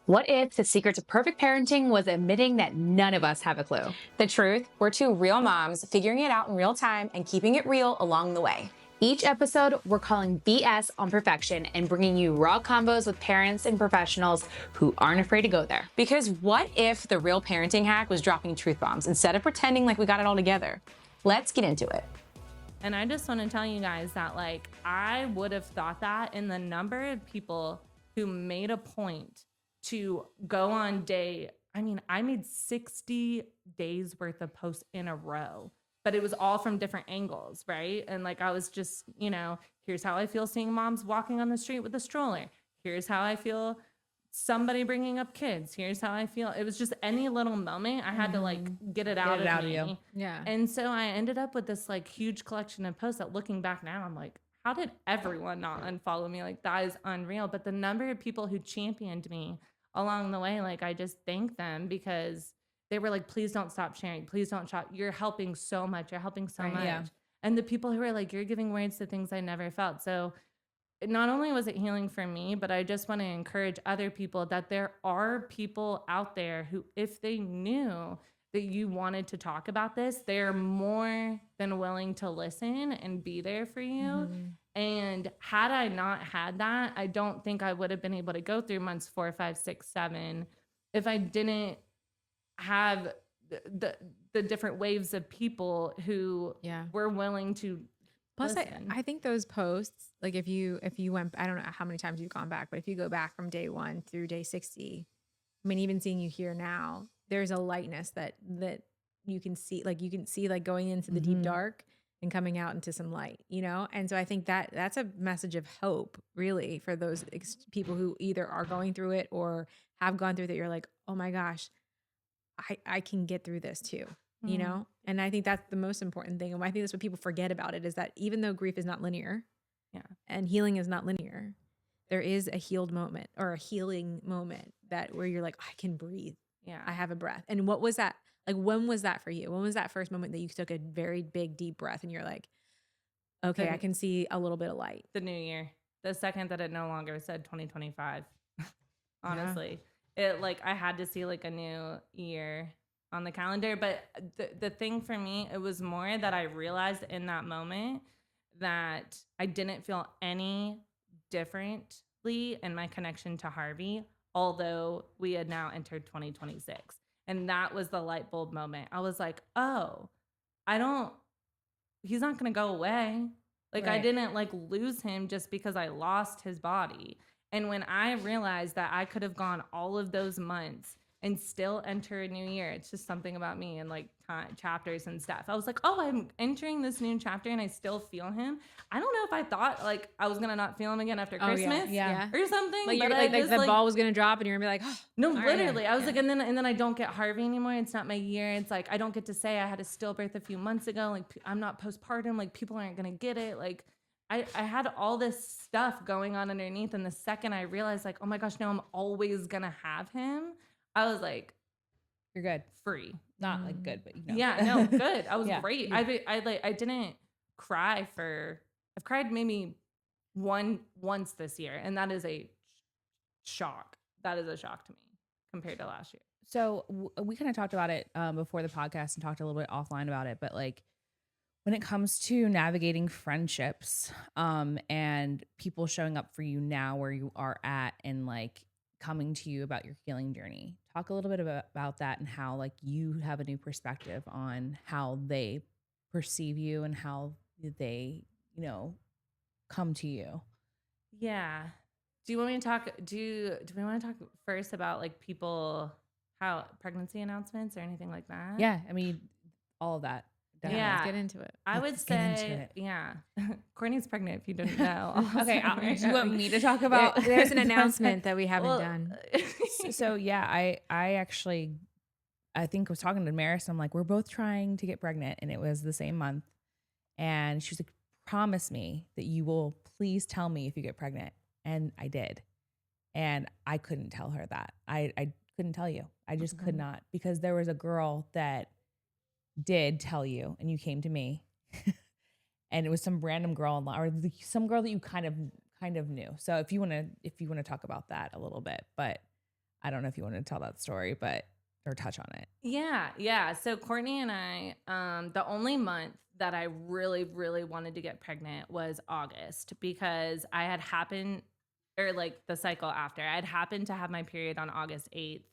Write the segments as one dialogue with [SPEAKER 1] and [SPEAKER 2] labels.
[SPEAKER 1] What if the secret to perfect parenting was admitting that none of us have a clue?
[SPEAKER 2] The truth, we're two real moms figuring it out in real time and keeping it real along the way.
[SPEAKER 1] Each episode, we're calling BS on perfection and bringing you raw combos with parents and professionals who aren't afraid to go there.
[SPEAKER 2] Because what if the real parenting hack was dropping truth bombs instead of pretending like we got it all together? Let's get into it.
[SPEAKER 3] And I just want to tell you guys that, like, I would have thought that in the number of people who made a point to go on I made 60 days worth of posts in a row, but it was all from different angles, right? And like, I was just, here's how I feel seeing moms walking on the street with a stroller. Here's how I feel somebody bringing up kids. Here's how I feel. It was just any little moment I had to like get it out of me.
[SPEAKER 4] Yeah.
[SPEAKER 3] And so I ended up with this like huge collection of posts that, looking back now, I'm like, how did everyone not unfollow me? Like, that is unreal. But the number of people who championed me along the way, like, I just thank them, because they were like, please don't stop sharing. Please don't stop. You're helping so much. You're helping so much. Yeah. And the people who are like, you're giving words to things I never felt. So not only was it healing for me, but I just want to encourage other people that there are people out there who, if they knew that you wanted to talk about this, they're more than willing to listen and be there for you. Mm-hmm. And had I not had that, I don't think I would have been able to go through months 4, 5, 6, 7 if I didn't have the different waves of people who were willing to
[SPEAKER 4] Plus, I think those posts, like if you went, I don't know how many times you've gone back, but if you go back from day 1 through day 60, I mean, even seeing you here now, there's a lightness that you can see, like going into the deep dark and coming out into some light, And so I think that's a message of hope, really, for those people who either are going through it or have gone through that. You're like, oh my gosh, I can get through this too. And I think that's the most important thing. And I think that's what people forget about it, is that even though grief is not linear, and healing is not linear, there is a healed moment or a healing moment where you're like, I can breathe. Yeah. I have a breath. And what was that? Like, when was that for you? When was that first moment that you took a very big, deep breath and you're like, okay, I can see a little bit of light?
[SPEAKER 3] The new year. The second that it no longer said 2025, honestly, it like, I had to see like a new year on the calendar. But the thing for me, it was more that I realized in that moment that I didn't feel any differently in my connection to Harvey, although we had now entered 2026. And that was the light bulb moment. I was like, oh, he's not going to go away. Like, right. I didn't like lose him just because I lost his body. And when I realized that I could have gone all of those months and still enter a new year, it's just something about me and like chapters and stuff. I was like, oh, I'm entering this new chapter and I still feel him. I don't know if I thought like I was gonna not feel him again after Christmas or something.
[SPEAKER 4] Like, but the ball was gonna drop and you're gonna be like, oh,
[SPEAKER 3] no, literally. I was like, and then I don't get Harvey anymore. It's not my year. It's like, I don't get to say I had a stillbirth a few months ago. Like, I'm not postpartum. Like, people aren't gonna get it. Like, I had all this stuff going on underneath. And the second I realized, like, oh my gosh, no, I'm always gonna have him, I was like,
[SPEAKER 5] you're good.
[SPEAKER 3] Free.
[SPEAKER 5] Not like good, but
[SPEAKER 3] Yeah, no, good. I was great. I didn't cry I've cried maybe once this year, and that is a shock. That is a shock to me compared to last year.
[SPEAKER 5] So we kind of talked about it before the podcast and talked a little bit offline about it, but like when it comes to navigating friendships and people showing up for you now where you are at and like coming to you about your healing journey, talk a little bit about that and how like you have a new perspective on how they perceive you and how they, come to you.
[SPEAKER 3] Yeah. Do you want me to talk? Do we want to talk first about like people, how pregnancy announcements or anything like that?
[SPEAKER 5] Yeah. I mean, all of that.
[SPEAKER 4] Definitely. Yeah. Let's get into it.
[SPEAKER 3] I would say, Courtney's pregnant if you didn't know.
[SPEAKER 5] Okay. Do you want me to talk about?
[SPEAKER 4] There's an announcement that we haven't done.
[SPEAKER 5] So yeah, I think I was talking to Marist. I'm like, we're both trying to get pregnant, and it was the same month. And she was like, promise me that you will please tell me if you get pregnant. And I did. And I couldn't tell her that. I couldn't tell you. I just could not, because there was a girl that did tell you and you came to me and it was some random girl or some girl that you kind of knew. So if you want to talk about that a little bit, but I don't know if you want to tell that story, but or touch on it.
[SPEAKER 3] Yeah. So Courtney and I, the only month that I really, really wanted to get pregnant was August, because I had happened, or like the cycle after, I had happened to have my period on August 8th.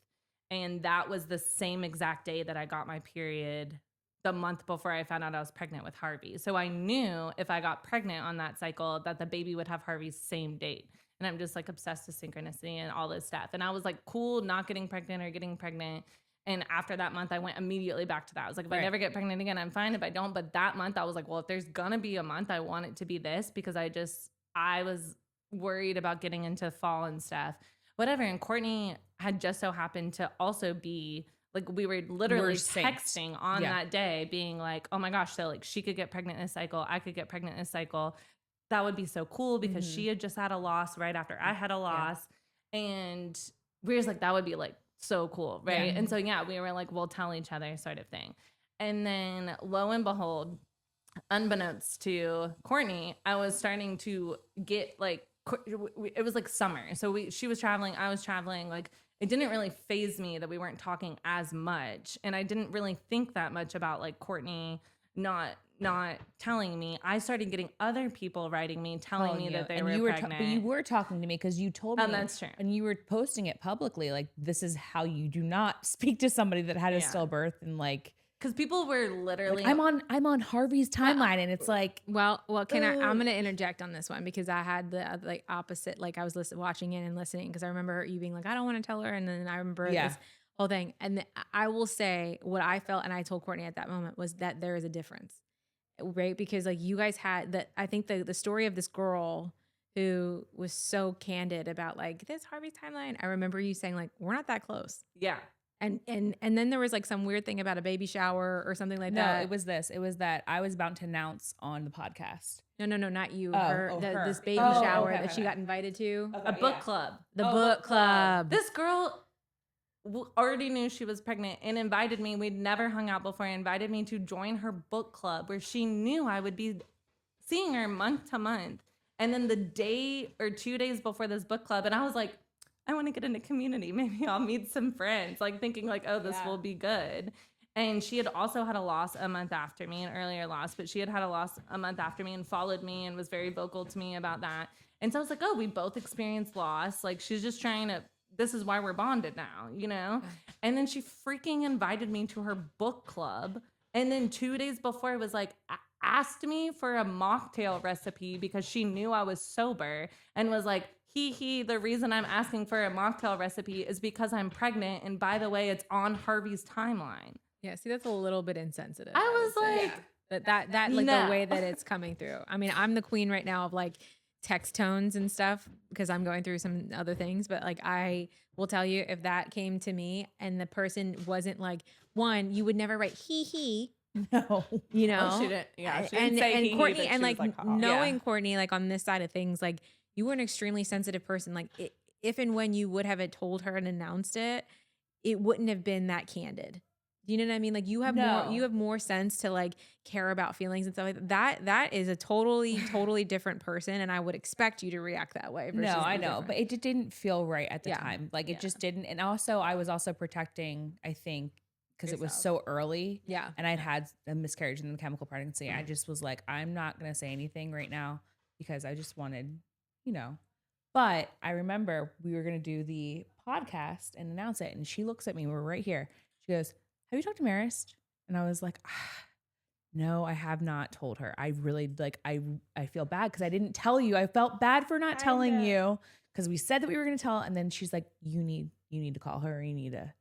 [SPEAKER 3] And that was the same exact day that I got my period the month before I found out I was pregnant with Harvey. So I knew if I got pregnant on that cycle that the baby would have Harvey's same date. And I'm just like obsessed with synchronicity and all this stuff. And I was like, cool, not getting pregnant or getting pregnant. And after that month, I went immediately back to that. I was like, if I never get pregnant again, I'm fine. If I don't, but that month I was like, well, if there's gonna be a month, I want it to be this, because I was worried about getting into fall and stuff, whatever. And Courtney had just so happened to also be like, we were literally texting on that day being like, oh my gosh, so like she could get pregnant this cycle, I could get pregnant this cycle. That would be so cool, because she had just had a loss right after I had a loss. And we were just like, that would be like so cool, right?
[SPEAKER 5] Yeah.
[SPEAKER 3] And so we were like, we'll tell each other, sort of thing. And then lo and behold, unbeknownst to Courtney, I was starting to get like, it was like summer, so she was traveling, I was traveling. Like, it didn't really faze me that we weren't talking as much, and I didn't really think that much about like Courtney not telling me. I started getting other people writing me, telling me that they were pregnant.
[SPEAKER 5] But you were talking to me because you told me.
[SPEAKER 3] That's true.
[SPEAKER 5] And you were posting it publicly. Like, this is how you do not speak to somebody that had a stillbirth, and like,
[SPEAKER 3] because people were literally
[SPEAKER 5] like, I'm on Harvey's timeline, and it's like,
[SPEAKER 4] well, can I'm going to interject on this one, because I had the like opposite. Like, I was watching it and listening, because I remember you being like, I don't want to tell her, and then I remember this whole thing. And I will say what I felt, and I told Courtney at that moment, was that there is a difference, right? Because like you guys had that. I think the story of this girl who was so candid about like this Harvey timeline. I remember you saying like, we're not that close.
[SPEAKER 3] Yeah.
[SPEAKER 4] And then there was like some weird thing about a baby shower or something like that.
[SPEAKER 5] No, it was this. It was that I was about to announce on the podcast.
[SPEAKER 4] No, not you.
[SPEAKER 5] Her.
[SPEAKER 4] This baby shower that she got invited to.
[SPEAKER 3] A book club.
[SPEAKER 4] The book club.
[SPEAKER 3] This girl already knew she was pregnant and invited me. We'd never hung out before. Invited me to join her book club, where she knew I would be seeing her month to month. And then the day or 2 days before this book club, and I was like, I want to get into community. Maybe I'll meet some friends, like thinking like, oh, this will be good. And she had also had a loss a month after me, an earlier loss, but she had a loss a month after me and followed me and was very vocal to me about that. And so I was like, oh, we both experienced loss. Like, she's just trying to, this is why we're bonded now, you know? And then she freaking invited me to her book club. And then 2 days before, it was like, asked me for a mocktail recipe because she knew I was sober, and was like, the reason I'm asking for a mocktail recipe is because I'm pregnant. And by the way, it's on Harvey's timeline.
[SPEAKER 4] Yeah, see, that's a little bit insensitive.
[SPEAKER 3] I was like,
[SPEAKER 4] that like the way that it's coming through. I mean, I'm the queen right now of like text tones and stuff, because I'm going through some other things. But like, I will tell you, if that came to me and the person wasn't like, one, you would never write he.
[SPEAKER 5] No,
[SPEAKER 4] you know,
[SPEAKER 3] she didn't. Yeah, she
[SPEAKER 4] and
[SPEAKER 3] didn't say
[SPEAKER 4] Courtney,
[SPEAKER 3] he,
[SPEAKER 4] and like knowing
[SPEAKER 3] yeah.
[SPEAKER 4] Courtney, like on this side of things, like you were an extremely sensitive person. Like if and when you would have told her and announced it, it wouldn't have been that candid. Do you know what I mean? Like you have more sense to like care about feelings and stuff like that. That is a totally different person, and I would expect you to react that way.
[SPEAKER 5] No, I know, but it just didn't feel right at the time. Like it just didn't. And also, I was also protecting, I think, because it was so early.
[SPEAKER 4] Yeah.
[SPEAKER 5] And I'd had a miscarriage and a chemical pregnancy. I just was like, I'm not going to say anything right now, because I just wanted, you know. But I remember we were going to do the podcast and announce it. And she looks at me. We're right here. She goes, have you talked to Marist? And I was like, no, I have not told her. I really I feel bad because I didn't tell you. I felt bad for not telling you, because we said that we were going to tell. And then she's like, you need to call her. You need to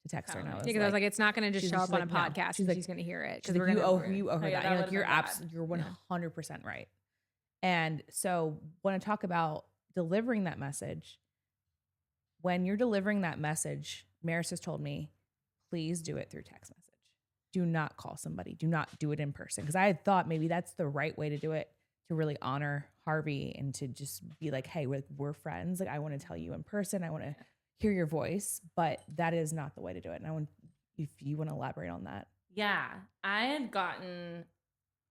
[SPEAKER 5] text her. And I was like,
[SPEAKER 4] it's not going to just show up on a podcast.
[SPEAKER 5] She's
[SPEAKER 4] and she's going to hear it.
[SPEAKER 5] She's like, you owe her that. And you're like, you're 100% right. And so when I talk about delivering that message, when you're delivering that message, Marist has told me, please do it through text message. Do not call somebody. Do not do it in person. Because I had thought maybe that's the right way to do it, to really honor Harvey and to just be like, hey, we're friends. Like, I want to tell you in person. I want to hear your voice, but that is not the way to do it. And I want, if you want to elaborate on that.
[SPEAKER 3] Yeah, I had gotten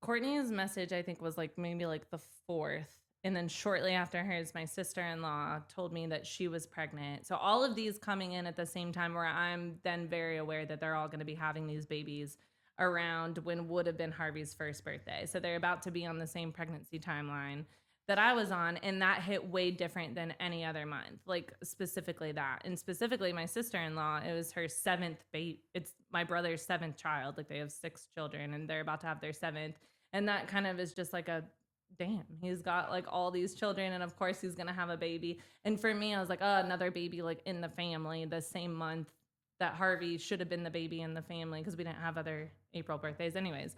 [SPEAKER 3] Courtney's message, I think was like maybe like the 4th, And then shortly after hers, my sister-in-law told me that she was pregnant. So all of these coming in at the same time, where I'm then very aware that they're all going to be having these babies around when would have been Harvey's first birthday. So they're about to be on the same pregnancy timeline that I was on, and that hit way different than any other month, like specifically that. And specifically my sister-in-law, it was her it's my brother's 7th child. Like they have 6 children and they're about to have their 7th. And that kind of is just like a, damn, he's got like all these children and of course he's gonna have a baby. And for me, I was like, oh, another baby like in the family the same month that Harvey should have been the baby in the family, because we didn't have other April birthdays anyways.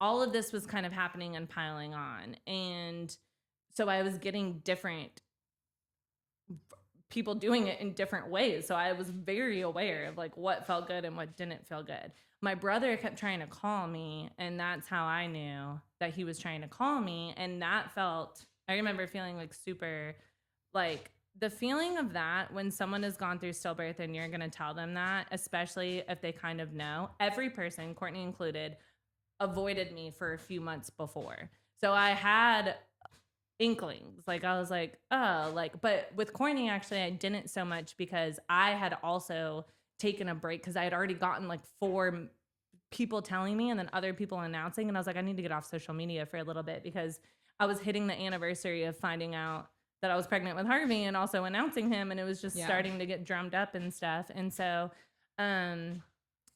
[SPEAKER 3] All of this was kind of happening and piling on. And so I was getting different people doing it in different ways. So I was very aware of like what felt good and what didn't feel good. My brother kept trying to call me, and that's how I knew that he was trying to call me. And that felt, I remember feeling like super, like the feeling of that when someone has gone through stillbirth and you're going to tell them that, especially if they kind of know. Every person, Courtney included, avoided me for a few months before. So I had inklings. Like I was like, oh, like, but with Courtney, actually, I didn't so much, because I had also taken a break, because I had already gotten like 4 people telling me and then other people announcing. And I was like, I need to get off social media for a little bit, because I was hitting the anniversary of finding out that I was pregnant with Harvey and also announcing him. And it was just starting to get drummed up and stuff. And so,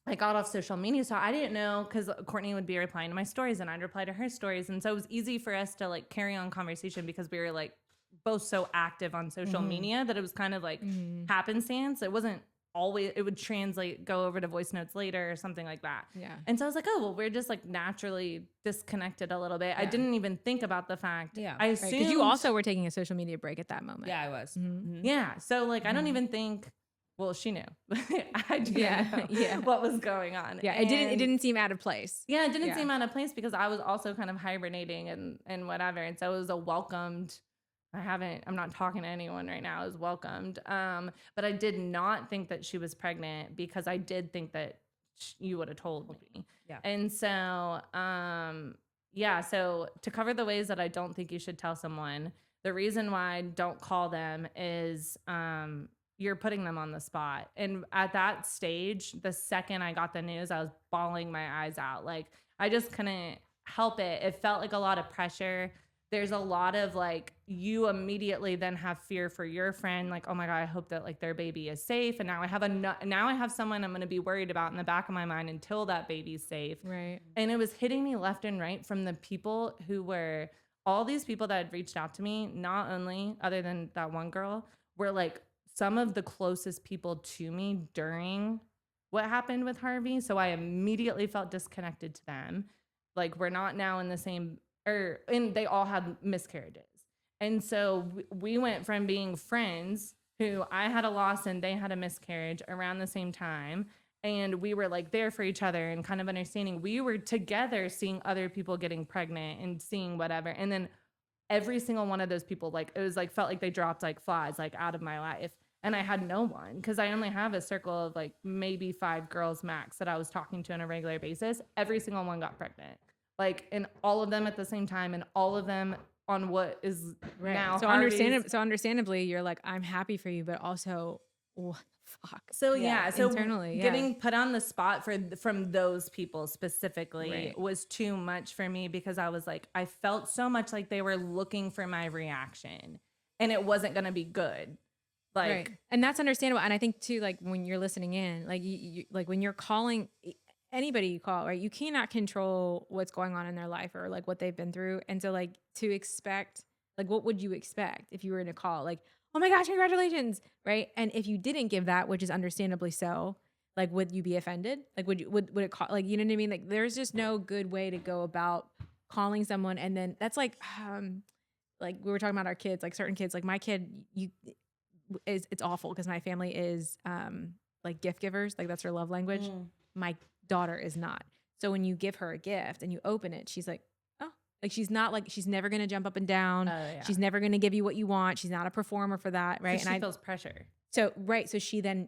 [SPEAKER 3] I got off social media, so I didn't know, because Courtney would be replying to my stories and I'd reply to her stories. And so it was easy for us to like carry on conversation, because we were like both so active on social media that it was kind of like happenstance. It wasn't always, it would translate, go over to voice notes later or something like that.
[SPEAKER 4] Yeah.
[SPEAKER 3] And so I was like, oh, well, we're just like naturally disconnected a little bit.
[SPEAKER 4] Yeah.
[SPEAKER 3] I didn't even think about the fact.
[SPEAKER 5] Yeah.
[SPEAKER 3] I
[SPEAKER 5] Right,
[SPEAKER 3] assumed.
[SPEAKER 4] Because you also were taking a social media break at that moment.
[SPEAKER 5] Yeah, I was.
[SPEAKER 4] Mhm.
[SPEAKER 3] Yeah. So like, I don't even think, well, she knew. I didn't know what was going on.
[SPEAKER 4] Yeah, it didn't seem out of place.
[SPEAKER 3] Yeah, it didn't seem out of place, because I was also kind of hibernating and whatever. And so it was a welcomed, I'm not talking to anyone right now, it was welcomed. But I did not think that she was pregnant, because I did think that you would have told me.
[SPEAKER 5] Yeah.
[SPEAKER 3] And so, so to cover the ways that I don't think you should tell someone, the reason why I don't call them is, you're putting them on the spot. And at that stage, the second I got the news, I was bawling my eyes out. Like, I just couldn't help it. It felt like a lot of pressure. There's a lot of like, you immediately then have fear for your friend. Like, oh my God, I hope that like their baby is safe. And now I have someone I'm going to be worried about in the back of my mind until that baby's safe.
[SPEAKER 4] Right.
[SPEAKER 3] And it was hitting me left and right from the people who were, all these people that had reached out to me, not only other than that one girl, were like, some of the closest people to me during what happened with Harvey. So I immediately felt disconnected to them. Like, we're not now in the same, and they all had miscarriages. And so we went from being friends, who I had a loss and they had a miscarriage around the same time. And we were like there for each other and kind of understanding. We were together seeing other people getting pregnant and seeing whatever. And then every single one of those people, like, it was like, felt like they dropped like flies, like out of my life. And I had no one, because I only have a circle of like maybe 5 girls max that I was talking to on a regular basis. Every single one got pregnant, like, and all of them at the same time, and all of them on what is now.
[SPEAKER 4] So understandably, you're like, I'm happy for you, but also, what the fuck?
[SPEAKER 3] So so
[SPEAKER 4] internally,
[SPEAKER 3] getting put on the spot from those people specifically was too much for me, because I was like, I felt so much like they were looking for my reaction, and it wasn't going to be good. Like,
[SPEAKER 4] right. And that's understandable. And I think too, like when you're listening in, like you like when you're calling anybody you call, right, you cannot control what's going on in their life or like what they've been through. And so like to expect, like, what would you expect if you were in a call? Like, oh my gosh, congratulations. Right. And if you didn't give that, which is understandably so, like, would you be offended? Like, would it call, like, you know what I mean? Like, there's just no good way to go about calling someone. And then that's like we were talking about our kids, like certain kids, like my kid, it's awful because my family is like gift givers, like that's her love language. My daughter is not. So when you give her a gift and you open it, she's like, oh, like she's not like, she's never gonna jump up and down. She's never gonna give you what you want. She's not a performer for that, right?
[SPEAKER 3] So she feels pressure.
[SPEAKER 4] So so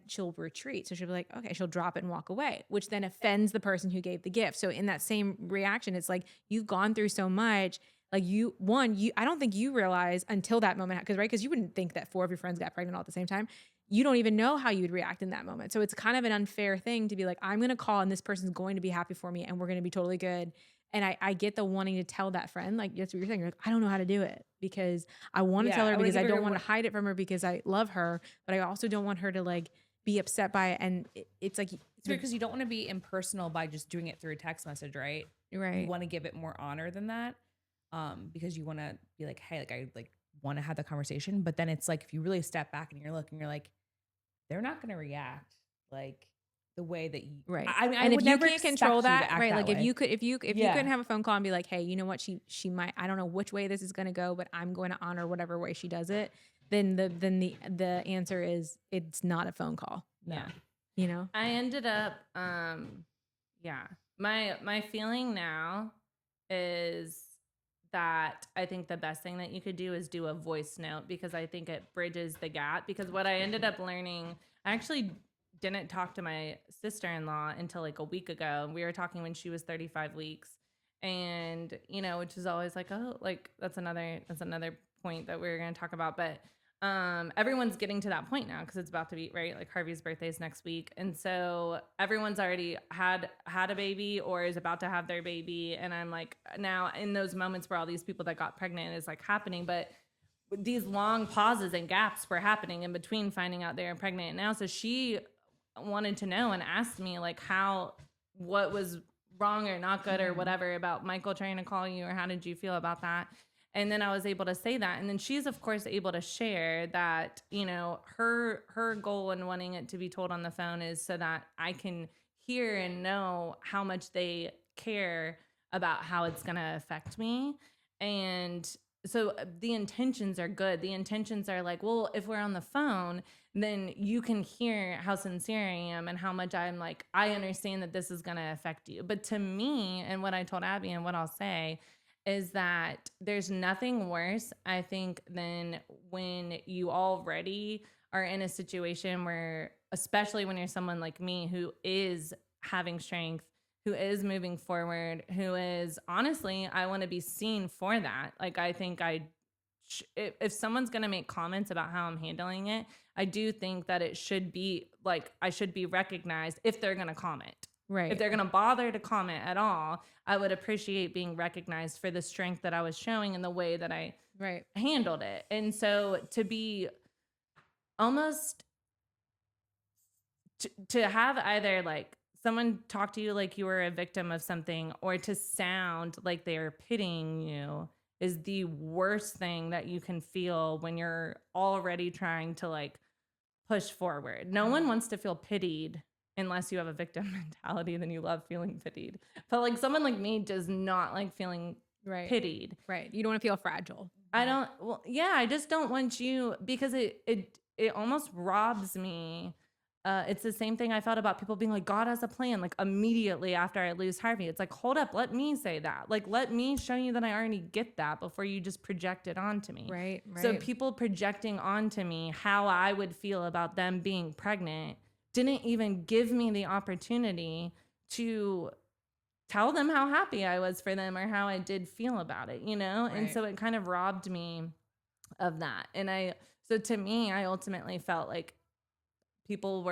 [SPEAKER 4] she'll retreat. So she'll be like, okay, she'll drop it and walk away, which then offends the person who gave the gift. So in that same reaction, it's like you've gone through so much. Like I don't think you realize until that moment, because you wouldn't think that 4 of your friends got pregnant all at the same time. You don't even know how you'd react in that moment. So it's kind of an unfair thing to be like, I'm going to call and this person's going to be happy for me and we're going to be totally good. And I get the wanting to tell that friend, like, that's what you're saying. You're like, I don't know how to do it because I want to tell her because I don't want to hide it from her because I love her, but I also don't want her to like be upset by it. And it's like,
[SPEAKER 5] it's weird because you don't want to be impersonal by just doing it through a text message, right?
[SPEAKER 4] Right.
[SPEAKER 5] You want to give it more honor than that, because you want to be like, hey, like I like want to have the conversation. But then it's like if you really step back and you're looking, you're like, they're not going to react like the way that you.
[SPEAKER 4] Right.
[SPEAKER 5] I mean,
[SPEAKER 4] and
[SPEAKER 5] I
[SPEAKER 4] if
[SPEAKER 5] would
[SPEAKER 4] you
[SPEAKER 5] never
[SPEAKER 4] can't control that, right? Like
[SPEAKER 5] way.
[SPEAKER 4] if you couldn't have a phone call and be like, hey, you know what, she might, I don't know which way this is going to go, but I'm going to honor whatever way she does it. Then the answer is it's not a phone call.
[SPEAKER 5] No.
[SPEAKER 4] Yeah. You know,
[SPEAKER 3] I ended up, my feeling now is that I think the best thing that you could do is do a voice note because I think it bridges the gap. Because what I ended up learning, I actually didn't talk to my sister-in-law until like a week ago. We were talking when she was 35 weeks. And, you know, which is always like, oh, like that's another point that we're going to talk about. But everyone's getting to that point now because it's about to be, right? Like Harvey's birthday is next week. And so everyone's already had a baby or is about to have their baby. And I'm like, now in those moments where all these people that got pregnant is like happening, but these long pauses and gaps were happening in between finding out they were pregnant now. So she wanted to know and asked me like what was wrong or not good or whatever about Michael trying to call you or how did you feel about that? And then I was able to say that. And then she's, of course, able to share that, you know, her goal in wanting it to be told on the phone is so that I can hear and know how much they care about how it's going to affect me. And so the intentions are good. The intentions are like, well, if we're on the phone, then you can hear how sincere I am and how much I'm like, I understand that this is going to affect you. But to me, and what I told Abby and what I'll say is that there's nothing worse, I think, than when you already are in a situation where, especially when you're someone like me who is having strength, who is moving forward, who is honestly, I want to be seen for that. Like, I think if someone's going to make comments about how I'm handling it, I do think that it should be like, I should be recognized if they're going to comment.
[SPEAKER 4] right.
[SPEAKER 3] If they're going to bother to comment at all, I would appreciate being recognized for the strength that I was showing and the way that I handled it. And so to be almost to have either like someone talk to you like you were a victim of something or to sound like they're pitying you is the worst thing that you can feel when you're already trying to like push forward. No one wants to feel pitied unless you have a victim mentality, then you love feeling pitied. But like someone like me does not like feeling pitied.
[SPEAKER 4] Right. You don't want to feel fragile.
[SPEAKER 3] I just don't want you because it almost robs me. It's the same thing I felt about people being like, God has a plan, like immediately after I lose Harvey. It's like, hold up, let me say that. Like, let me show you that I already get that before you just project it onto me.
[SPEAKER 4] Right.
[SPEAKER 3] So people projecting onto me how I would feel about them being pregnant didn't even give me the opportunity to tell them how happy I was for them or how I did feel about it, you know? Right. And so it kind of robbed me of that. And so to me, I ultimately felt like people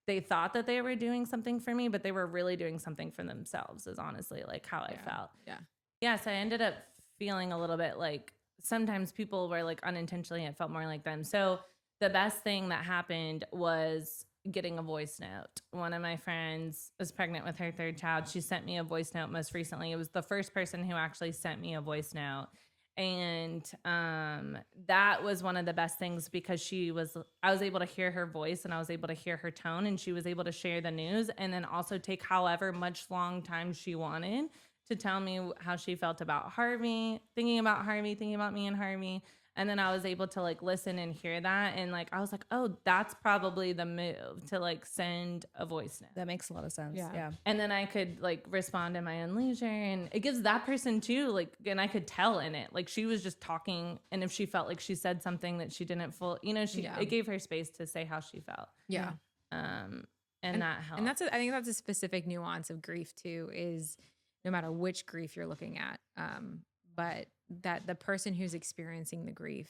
[SPEAKER 3] they thought that they were doing something for me, but they were really doing something for themselves is honestly like how I felt.
[SPEAKER 4] Yeah.
[SPEAKER 3] Yeah. So I ended up feeling a little bit like sometimes people were like unintentionally, it felt more like them. So the best thing that happened was getting a voice note. One of my friends was pregnant with her 3rd child. She sent me a voice note most recently. It was the first person who actually sent me a voice note. And that was one of the best things because I was able to hear her voice and I was able to hear her tone and she was able to share the news and then also take however much long time she wanted to tell me how she felt about Harvey, thinking about me and Harvey. And then I was able to like listen and hear that. And like, I was like, oh, that's probably the move to like send a voice note.
[SPEAKER 5] That makes a lot of sense. Yeah.
[SPEAKER 3] And then I could like respond in my own leisure and it gives that person too, like, and I could tell in it, like she was just talking. And if she felt like she said something that she didn't it gave her space to say how she felt.
[SPEAKER 4] Yeah.
[SPEAKER 3] And that helped.
[SPEAKER 4] And I think that's a specific nuance of grief too, is no matter which grief you're looking at, but that the person who's experiencing the grief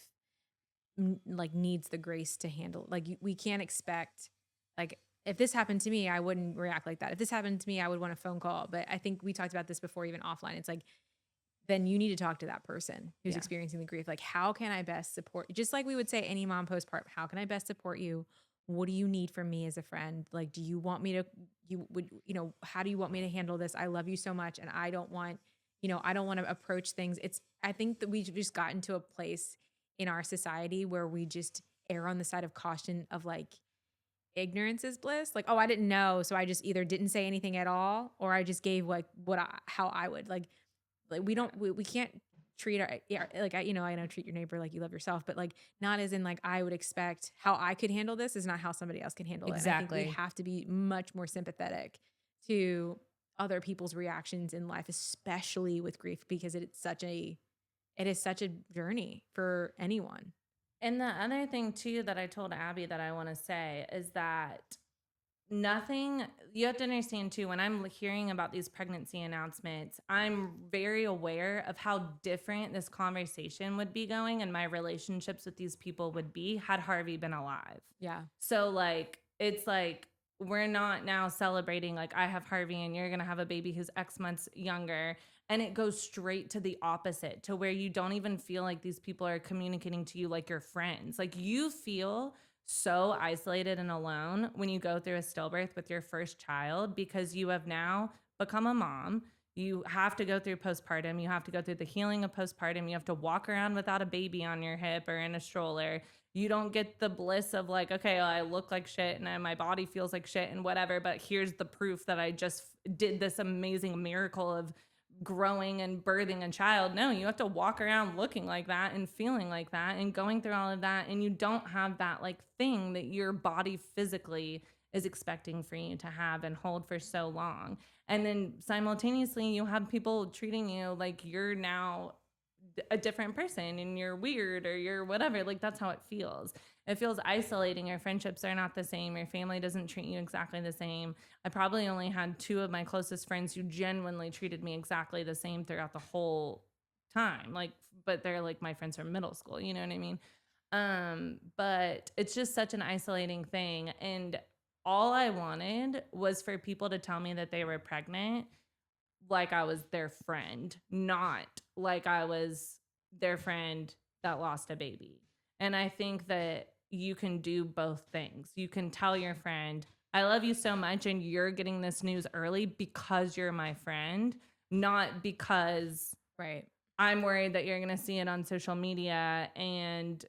[SPEAKER 4] like needs the grace to handle. Like we can't expect, like if this happened to me, I wouldn't react like that. If this happened to me, I would want a phone call. But I think we talked about this before, even offline. It's like, then you need to talk to that person who's experiencing the grief. Like, how can I best support? Just like we would say any mom postpartum, how can I best support you? What do you need from me as a friend? Like, do you want me to, how do you want me to handle this? I love you so much. And I don't want, I don't want to approach things. I think that we've just gotten to a place in our society where we just err on the side of caution of like, ignorance is bliss. Like, oh, I didn't know. So I just either didn't say anything at all, or I just gave like how I would like we can't treat our, I know treat your neighbor like you love yourself, but like not as in like I would expect how I could handle this is not how somebody else can handle it.
[SPEAKER 5] Exactly.
[SPEAKER 4] And I think we have to be much more sympathetic to other people's reactions in life, especially with grief, because it is such a journey for anyone.
[SPEAKER 3] And the other thing too that I told Abby that I want to say is that you have to understand too, when I'm hearing about these pregnancy announcements, I'm very aware of how different this conversation would be going and my relationships with these people would be had Harvey been alive.
[SPEAKER 4] Yeah.
[SPEAKER 3] So like, it's like, we're not now celebrating like I have Harvey and you're going to have a baby who's X months younger. And it goes straight to the opposite, to where you don't even feel like these people are communicating to you like your friends. Like you feel so isolated and alone when you go through a stillbirth with your first child, because you have now become a mom. You have to go through postpartum. You have to go through the healing of postpartum. You have to walk around without a baby on your hip or in a stroller. You don't get the bliss of like, okay, well, I look like shit and my body feels like shit and whatever, but here's the proof that I just did this amazing miracle of growing and birthing a child. No, you have to walk around looking like that and feeling like that and going through all of that. And you don't have that like thing that your body physically is expecting for you to have and hold for so long. And then simultaneously you have people treating you like you're now a different person and you're weird or you're whatever. Like that's how it feels. It feels isolating. Your friendships are not the same. Your family doesn't treat you exactly the same. I probably only had 2 of my closest friends who genuinely treated me exactly the same throughout the whole time. Like, but they're like my friends from middle school, you know what I mean? But it's just such an isolating thing. And all I wanted was for people to tell me that they were pregnant like I was their friend, not like I was their friend that lost a baby. And I think that you can do both things. You can tell your friend, I love you so much and you're getting this news early because you're my friend, not because I'm worried that you're going to see it on social media and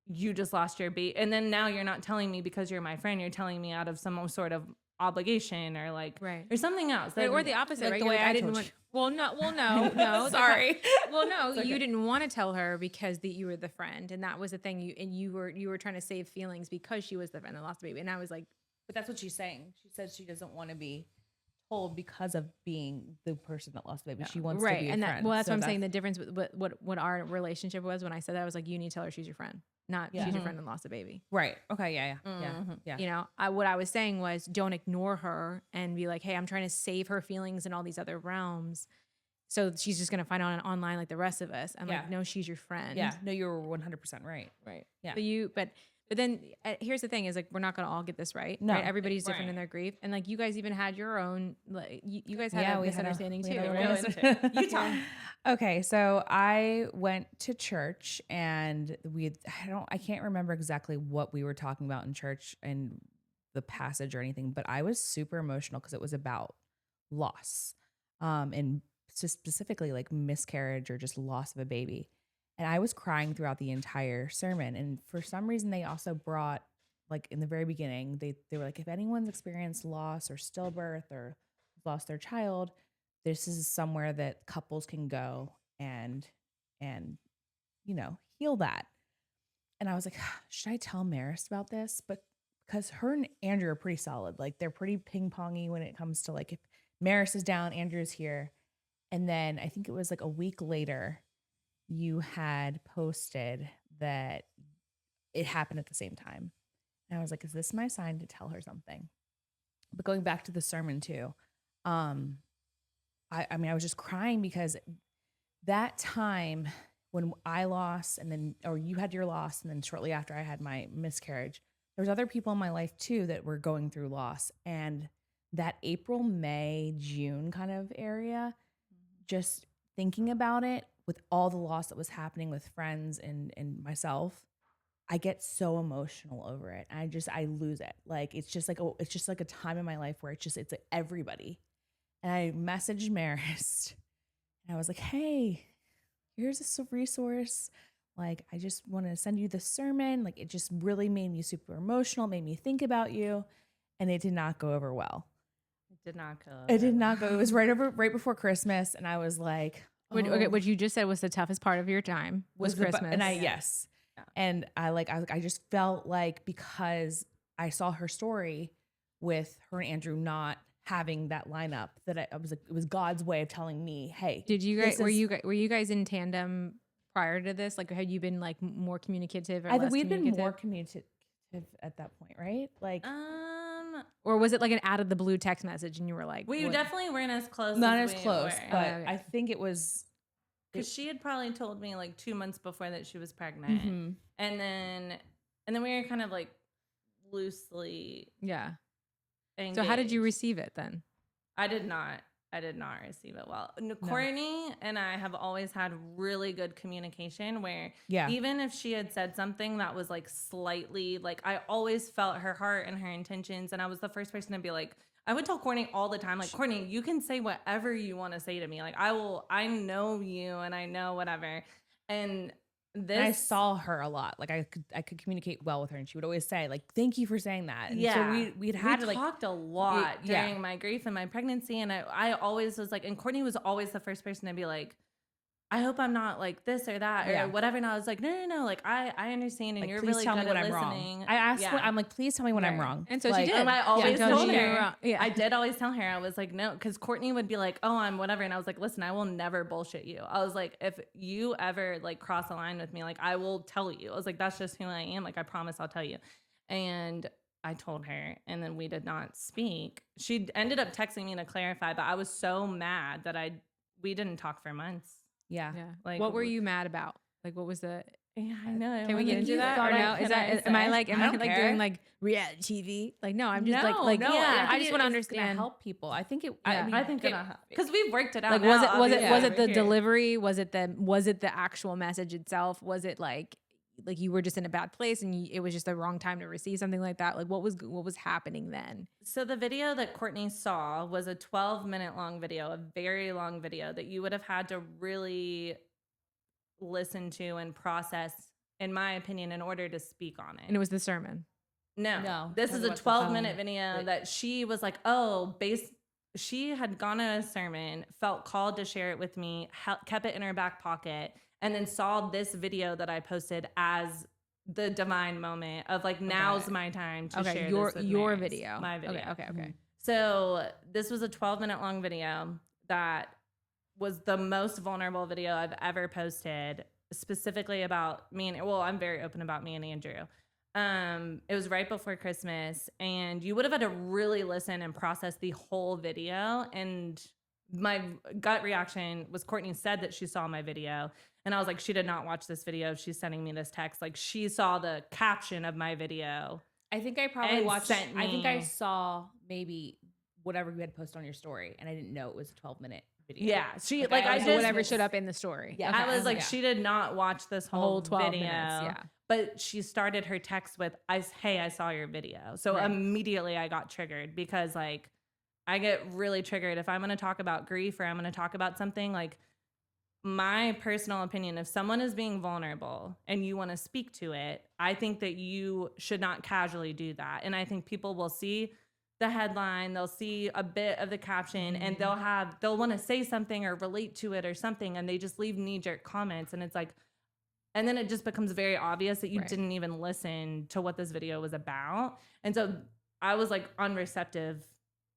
[SPEAKER 3] you just lost your baby. And then now you're not telling me because you're my friend, you're telling me out of some sort of obligation or like or something else,
[SPEAKER 4] or the opposite,
[SPEAKER 5] like
[SPEAKER 4] right?
[SPEAKER 5] The way
[SPEAKER 4] I didn't want. No.
[SPEAKER 5] Sorry.
[SPEAKER 4] You didn't want to tell her because you were the friend, and that was the thing. You were trying to save feelings because she was the friend that lost the baby, and I was like,
[SPEAKER 5] but that's what she's saying. She says she doesn't want to be told because of being the person that lost the baby. She wants to be a friend.
[SPEAKER 4] That's what I'm saying. The difference with what our relationship was when I said that, I was like, you need to tell her she's your friend. Not she's your friend and lost a baby.
[SPEAKER 5] Right. Okay. Yeah.
[SPEAKER 4] What I was saying was don't ignore her and be like, hey, I'm trying to save her feelings in all these other realms. So she's just going to find out online like the rest of us. I'm like, no, she's your friend.
[SPEAKER 5] Yeah. No, you were 100% right.
[SPEAKER 4] Right.
[SPEAKER 5] Yeah.
[SPEAKER 4] But then here's the thing is like, we're not going to all get this right.
[SPEAKER 5] No.
[SPEAKER 4] Right? Everybody's different in their grief. And like, you guys even had your own, like you guys had a misunderstanding too.
[SPEAKER 5] You talk. Okay. So I went to church and I can't remember exactly what we were talking about in church and the passage or anything, but I was super emotional because it was about loss. And specifically like miscarriage or just loss of a baby. And I was crying throughout the entire sermon. And for some reason, they also brought, like in the very beginning, they were like, if anyone's experienced loss or stillbirth or lost their child, this is somewhere that couples can go and heal that. And I was like, should I tell Marist about this? But because her and Andrew are pretty solid. Like they're pretty ping-pongy when it comes to like, if Marist is down, Andrew's here. And then I think it was like a week later, you had posted that it happened at the same time. And I was like, is this my sign to tell her something? But going back to the sermon too, I mean, I was just crying because that time when I lost and then, or you had your loss, and then shortly after I had my miscarriage, there was other people in my life too that were going through loss. And that April, May, June kind of area, just thinking about it with all the loss that was happening with friends and myself, I get so emotional over it. I lose it. Like, it's just like, it's just like a time in my life where it's like everybody. And I messaged Marist and I was like, hey, here's a resource. Like, I just want to send you the sermon. Like, it just really made me super emotional, made me think about you. And it did not go over well.
[SPEAKER 3] It did not go.
[SPEAKER 5] It did not go. It was right before Christmas. And I was like,
[SPEAKER 4] Okay, what you just said was the toughest part of your time was Christmas.
[SPEAKER 5] And yes. Yeah. And I just felt like, because I saw her story with her and Andrew not having that lineup, that it was God's way of telling me, hey,
[SPEAKER 4] did you guys, were you guys in tandem prior to this? Like, had you been like more communicative or less
[SPEAKER 5] we'd
[SPEAKER 4] communicative?
[SPEAKER 5] been more communicative at that point, right? Like,
[SPEAKER 4] or was it like an out of the blue text message and you were like,
[SPEAKER 3] we
[SPEAKER 4] what?
[SPEAKER 3] definitely weren't as close.
[SPEAKER 5] Not
[SPEAKER 3] as
[SPEAKER 5] as
[SPEAKER 3] we
[SPEAKER 5] close,
[SPEAKER 3] were.
[SPEAKER 5] but
[SPEAKER 4] okay.
[SPEAKER 5] I think it was,
[SPEAKER 3] because she had probably told me like 2 months before that she was pregnant, and then we were kind of like loosely
[SPEAKER 4] Yeah.
[SPEAKER 3] engaged.
[SPEAKER 4] So how did you receive it then?
[SPEAKER 3] I did not receive it well. Courtney and I have always had really good communication where even if she had said something that was like slightly, like, I always felt her heart and her intentions, and I was the first person to be like, I would tell Courtney all the time, like, Courtney, you can say whatever you want to say to me. Like, I know you and I know whatever. And
[SPEAKER 5] I saw her a lot. Like, I could communicate well with her, and she would always say, like, thank you for saying that. And so we
[SPEAKER 3] talked a lot during my grief and my pregnancy. And I always was like, and Courtney was always the first person to be like, I hope I'm not like this or that or whatever. And I was like, no. Like, I understand. And
[SPEAKER 5] like,
[SPEAKER 3] you're
[SPEAKER 5] please
[SPEAKER 3] really
[SPEAKER 5] tell
[SPEAKER 3] good
[SPEAKER 5] me when
[SPEAKER 3] at
[SPEAKER 5] I'm
[SPEAKER 3] listening.
[SPEAKER 5] wrong. I asked, I'm like, please tell me when I'm wrong.
[SPEAKER 4] And so
[SPEAKER 5] like,
[SPEAKER 4] she did.
[SPEAKER 3] And I always told her.
[SPEAKER 4] Yeah.
[SPEAKER 3] I did always tell her. I was like, no, because Courtney would be like, oh, I'm whatever. And I was like, listen, I will never bullshit you. I was like, if you ever like cross a line with me, like, I will tell you. I was like, that's just who I am. Like, I promise I'll tell you. And I told her, and then we did not speak. She ended up texting me to clarify, but I was so mad that we didn't talk for months.
[SPEAKER 4] Yeah.
[SPEAKER 3] Like,
[SPEAKER 4] what were you mad about? Like, what was the?
[SPEAKER 3] Yeah, I know.
[SPEAKER 4] Can we get into that or no? Am I like doing like reality TV? Like, no, I'm just
[SPEAKER 5] no,
[SPEAKER 4] like
[SPEAKER 5] yeah,
[SPEAKER 4] I just want to understand.
[SPEAKER 5] Help people. I think it.
[SPEAKER 3] I think it'll help because we've worked it out.
[SPEAKER 4] Like, was it the
[SPEAKER 3] here.
[SPEAKER 4] delivery? Was it the actual message itself? Was it like you were just in a bad place and it was just the wrong time to receive something like that? Like, what was happening then?
[SPEAKER 3] So the video that Courtney saw was a 12-minute long video, a very long video that you would have had to really listen to and process, in my opinion, in order to speak on it.
[SPEAKER 4] And it was the sermon.
[SPEAKER 3] No. This is a 12-minute video that she was like, she had gone to a sermon, felt called to share it with me, kept it in her back pocket, and then saw this video that I posted as the divine moment of like, now's my time to share this with
[SPEAKER 4] your
[SPEAKER 3] Marist,
[SPEAKER 4] video.
[SPEAKER 3] my video.
[SPEAKER 4] Okay.
[SPEAKER 3] So this was a 12-minute long video that was the most vulnerable video I've ever posted, specifically about me and, I'm very open about me and Andrew. It was right before Christmas, and you would have had to really listen and process the whole video. And my gut reaction was Courtney said that she saw my video, and I was like, she did not watch this video. She's sending me this text. Like, she saw the caption of my video.
[SPEAKER 5] I think I probably
[SPEAKER 3] and
[SPEAKER 5] watched.
[SPEAKER 3] sent me.
[SPEAKER 5] I think I saw maybe whatever you had posted on your story, and I didn't know it was a 12-minute video.
[SPEAKER 3] Yeah, she
[SPEAKER 5] like
[SPEAKER 3] I
[SPEAKER 5] I
[SPEAKER 3] just
[SPEAKER 4] whatever showed up in the story.
[SPEAKER 5] Yeah,
[SPEAKER 3] I was like, she did not watch this whole
[SPEAKER 4] 12
[SPEAKER 3] video.
[SPEAKER 4] minutes. Yeah.
[SPEAKER 3] But she started her text with, hey, I saw your video. So immediately I got triggered because, like, I get really triggered if I'm going to talk about grief or I'm going to talk about something. Like, my personal opinion, if someone is being vulnerable and you want to speak to it, I think that you should not casually do that. And I think people will see the headline, they'll see a bit of the caption, and they'll want to say something or relate to it or something, and they just leave knee-jerk comments. And it's like, and then it just becomes very obvious that you didn't even listen to what this video was about. And so I was like unreceptive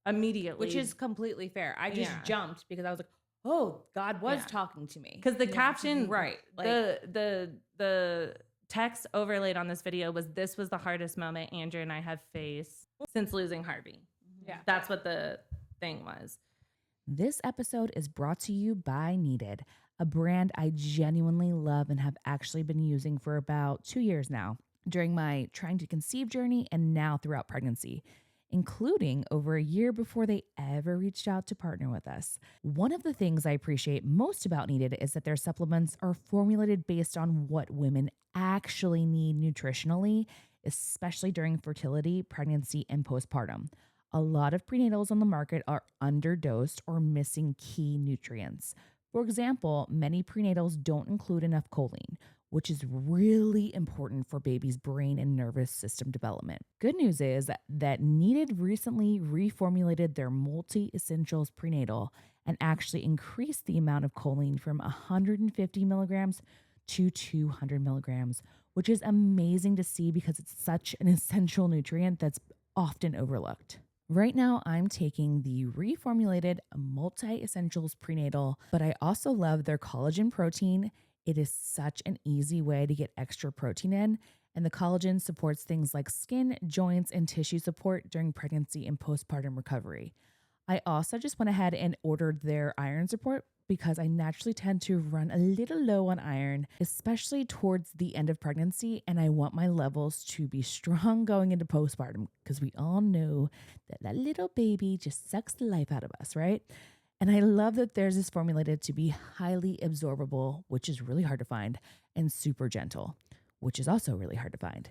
[SPEAKER 3] immediately.
[SPEAKER 5] Which is completely fair. I just jumped because I was like, oh, God was talking to me.
[SPEAKER 3] Because the caption,
[SPEAKER 5] right.
[SPEAKER 3] Like, the text overlaid on this video was, this was the hardest moment Andrew and I have faced since losing Harvey.
[SPEAKER 4] Yeah.
[SPEAKER 3] That's what the thing was.
[SPEAKER 5] This episode is brought to you by Needed, a a brand I genuinely love and have actually been using for about 2 years now during my trying to conceive journey and now throughout pregnancy, including over a year before they ever reached out to partner with us. One of the things I appreciate most about Needed is that their supplements are formulated based on what women actually need nutritionally, especially during fertility, pregnancy, and postpartum. A lot of prenatals on the market are underdosed or missing key nutrients. For example, many prenatals don't include enough choline, which is really important for baby's brain and nervous system development. Good news is that Needed recently reformulated their multi-essentials prenatal and actually increased the amount of choline from 150 milligrams to 200 milligrams, which is amazing to see because it's such an essential nutrient that's often overlooked. Right now, I'm taking the reformulated multi-essentials prenatal, but I also love their collagen protein. It is such an easy way to get extra protein in, and the collagen supports things like skin, joints, and tissue support during pregnancy and postpartum recovery. I also just went ahead and ordered their iron support because I naturally tend to run a little low on iron, especially towards the end of pregnancy, and I want my levels to be strong going into postpartum because we all know that little baby just sucks the life out of us, right? And I love that theirs is formulated to be highly absorbable, which is really hard to find, and super gentle, which is also really hard to find.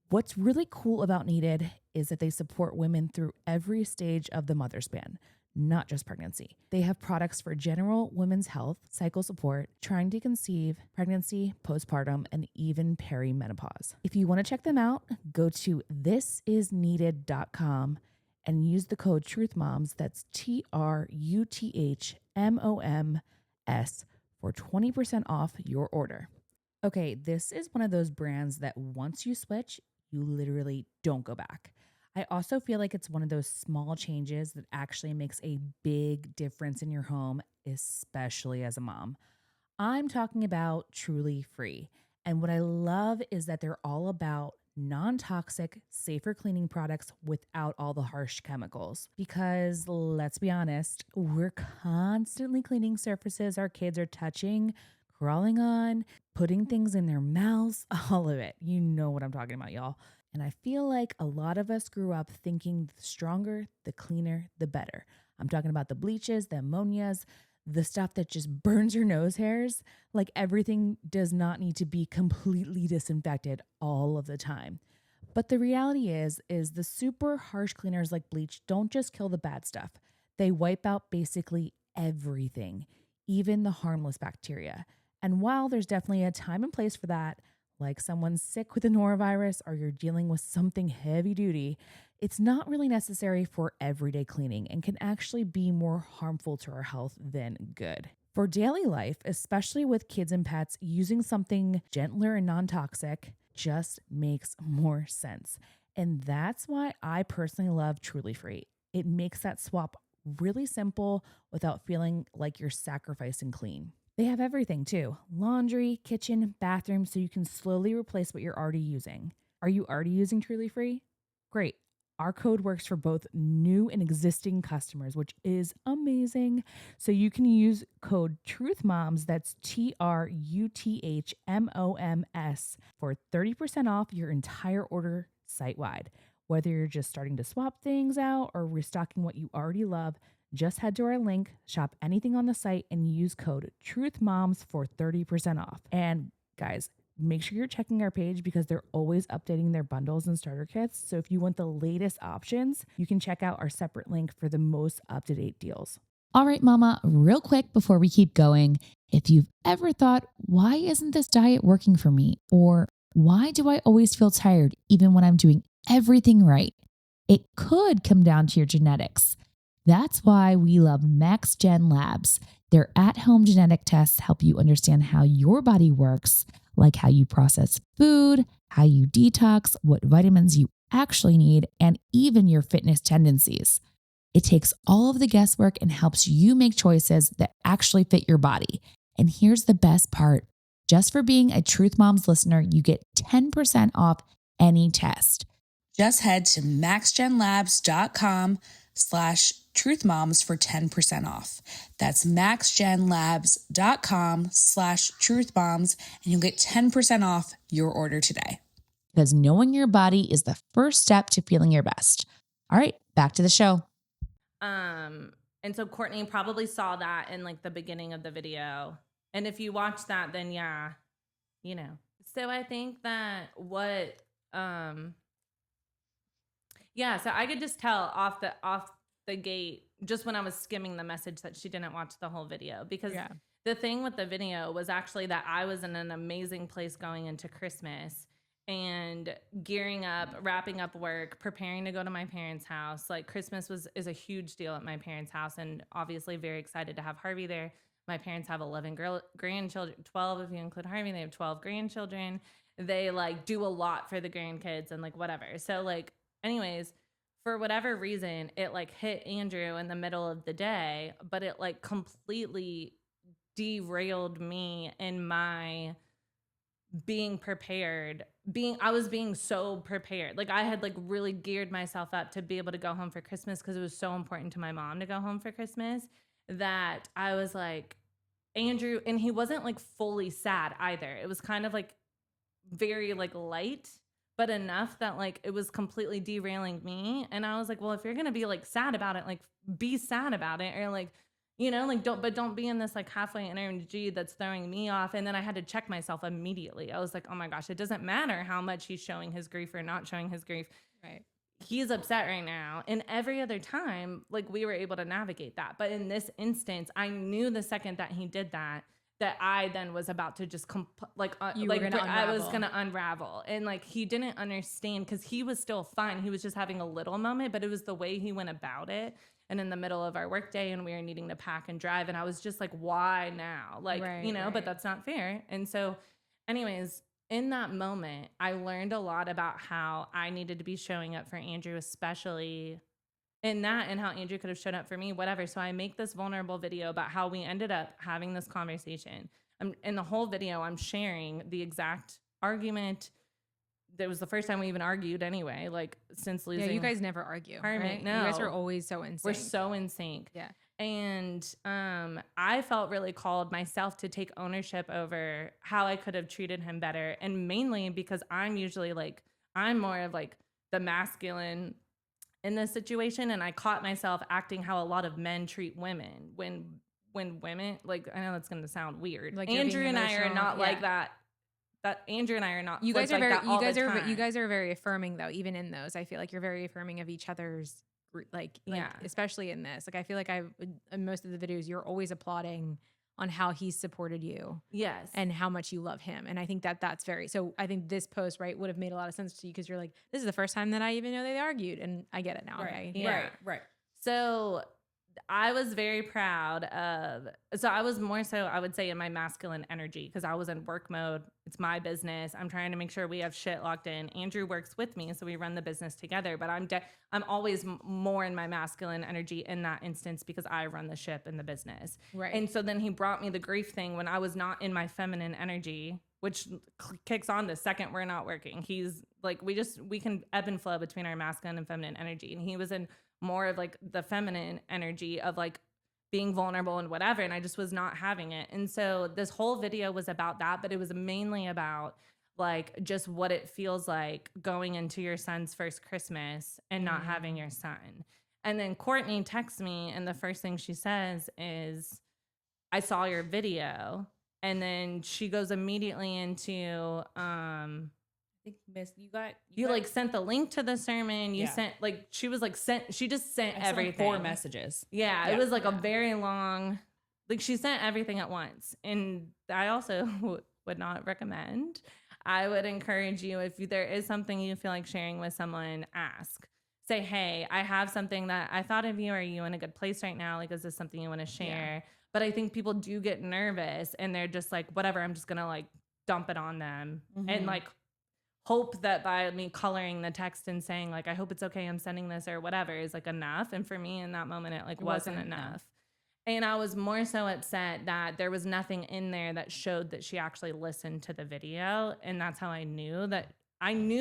[SPEAKER 5] What's really cool about Needed is that they support women through every stage of the mother span, not just pregnancy. They have products for general women's health, cycle support, trying to conceive, pregnancy, postpartum, and even perimenopause. If you want to check them out, go to thisisneeded.com and use the code TruthMoms, that's TRUTHMOMS, for 20% off your order. Okay, this is one of those brands that once you switch, you literally don't go back. I also feel like it's one of those small changes that actually makes a big difference in your home, especially as a mom. I'm talking about Truly Free. And what I love is that they're all about non-toxic, safer cleaning products without all the harsh chemicals. Because let's be honest, we're constantly cleaning surfaces our kids are touching, crawling on, putting things in their mouths, all of it. You know what I'm talking about, y'all. And I feel like a lot of us grew up thinking the stronger, the cleaner, the better. I'm talking about the bleaches, the ammonias, the stuff that just burns your nose hairs. Like everything does not need to be completely disinfected all of the time. But the reality is the super harsh cleaners like bleach don't just kill the bad stuff. They wipe out basically everything, even the harmless bacteria. And while there's definitely a time and place for that, like someone's sick with a norovirus or you're dealing with something heavy duty, it's not really necessary for everyday cleaning and can actually be more harmful to our health than good. For daily life, especially with kids and pets, using something gentler and non-toxic just makes more sense. And that's why I personally love Truly Free. It makes that swap really simple without feeling like you're sacrificing clean. They have everything too: laundry, kitchen, bathroom, so you can slowly replace what you're already using. Are you already using Truly Free? Great. Our code works for both new and existing customers, which is amazing. So you can use code TruthMoms, that's TRUTHMOMS, for 30% off your entire order site-wide. Whether you're just starting to swap things out or restocking what you already love, just head to our link, shop anything on the site, and use code TruthMoms for 30% off. And guys, make sure you're checking our page because they're always updating their bundles and starter kits. So if you want the latest options, you can check out our separate link for the most up-to-date deals.
[SPEAKER 1] All right, mama, real quick before we keep going, if you've ever thought, why isn't this diet working for me? Or why do I always feel tired even when I'm doing everything right? It could come down to your genetics. That's why we love MaxGen Labs. Their at-home genetic tests help you understand how your body works, like how you process food, how you detox, what vitamins you actually need, and even your fitness tendencies. It takes all of the guesswork and helps you make choices that actually fit your body. And here's the best part. Just for being a Truth Moms listener, you get 10% off any test. Just head to maxgenlabs.com/truthmoms
[SPEAKER 6] truthmoms for 10% off. That's maxgenlabs.com/truthbombs, and you'll get 10% off your order today.
[SPEAKER 1] Because knowing your body is the first step to feeling your best. All right, back to the show.
[SPEAKER 3] And so Courtney probably saw that in like the beginning of the video. And if you watch that, then yeah, you know. So I think that so I could just tell off the gate just when I was skimming the message that she didn't watch the whole video, because the thing with the video was actually that I was in an amazing place going into Christmas and gearing up, wrapping up work, preparing to go to my parents' house. Like Christmas is a huge deal at my parents' house, and obviously very excited to have Harvey there. My parents have 11 grandchildren, 12 if you include Harvey. They have 12 grandchildren. They like do a lot for the grandkids and like whatever. So like, anyways, for whatever reason, it like hit Andrew in the middle of the day, but it like completely derailed me in my being prepared. I was being so prepared. Like I had like really geared myself up to be able to go home for Christmas because it was so important to my mom to go home for Christmas, that I was like, Andrew, and he wasn't like fully sad either. It was kind of like very like light, but enough that like it was completely derailing me. And I was like, well, if you're gonna be like sad about it, like be sad about it, or like, you know, like don't be in this like halfway energy that's throwing me off. And then I had to check myself immediately. I was like, oh my gosh, it doesn't matter how much he's showing his grief or not showing his grief.
[SPEAKER 4] Right.
[SPEAKER 3] He's upset right now. And every other time, like we were able to navigate that. But in this instance, I knew the second that he did that I then was about to just I was going to unravel. And like, he didn't understand because he was still fine. He was just having a little moment, but it was the way he went about it. And in the middle of our workday, and we were needing to pack and drive. And I was just like, why now? Like, but that's not fair. And so anyways, in that moment, I learned a lot about how I needed to be showing up for Andrew, especially in that, and how Andrew could have shown up for me, whatever. So I make this vulnerable video about how we ended up having this conversation. In the whole video, I'm sharing the exact argument. That was the first time we even argued anyway, like since losing.
[SPEAKER 4] Yeah, you guys never argue.
[SPEAKER 3] Harvey,
[SPEAKER 4] right?
[SPEAKER 3] No.
[SPEAKER 4] You guys are always so in sync.
[SPEAKER 3] We're so in sync.
[SPEAKER 4] Yeah.
[SPEAKER 3] And I felt really called myself to take ownership over how I could have treated him better. And mainly because I'm usually like, I'm more of like the masculine in this situation. And I caught myself acting how a lot of men treat women when women, like, I know that's going to sound weird. Like Andrew and I are not like that. That Andrew and I are not.
[SPEAKER 4] You guys are
[SPEAKER 3] like
[SPEAKER 4] very, you guys are very affirming though. Even in those, I feel like you're very affirming of each other's like especially in this. Like I feel like in most of the videos, you're always applauding on how he's supported you.
[SPEAKER 3] Yes.
[SPEAKER 4] And how much you love him. And I think that's very, so I think this post, right, would have made a lot of sense to you because you're like, this is the first time that I even know they argued. And I get it now.
[SPEAKER 3] Right.
[SPEAKER 4] Okay?
[SPEAKER 3] Yeah.
[SPEAKER 5] Right.
[SPEAKER 3] So I was very proud of, so I was more so, I would say, in my masculine energy because I was in work mode. It's my business. I'm trying to make sure we have shit locked in. Andrew works with me, so we run the business together. But I'm always more in my masculine energy in that instance because I run the ship in the business.
[SPEAKER 4] Right.
[SPEAKER 3] And so then he brought me the grief thing when I was not in my feminine energy, which kicks on the second we're not working. He's like, we can ebb and flow between our masculine and feminine energy. And he was in more of like the feminine energy of like being vulnerable and whatever. And I just was not having it. And so this whole video was about that, but it was mainly about like just what it feels like going into your son's first Christmas and not having your son. And then Courtney texts me and the first thing she says is, I saw your video. And then she goes immediately into, you like sent the link to the sermon. You sent like, she just sent everything.
[SPEAKER 5] 4 messages.
[SPEAKER 3] Yeah. It was like a very long, like she sent everything at once. And I also would not recommend. I would encourage you, if there is something you feel like sharing with someone, ask. Say, hey, I have something that I thought of you. Are you in a good place right now? Like, is this something you want to share? Yeah. But I think people do get nervous and they're just like, whatever, I'm just going to like dump it on them. And like, hope that by me coloring the text and saying like, I hope it's okay, I'm sending this or whatever is like enough. And for me in that moment, it like wasn't enough. And I was more so upset that there was nothing in there that showed that she actually listened to the video. And that's how I knew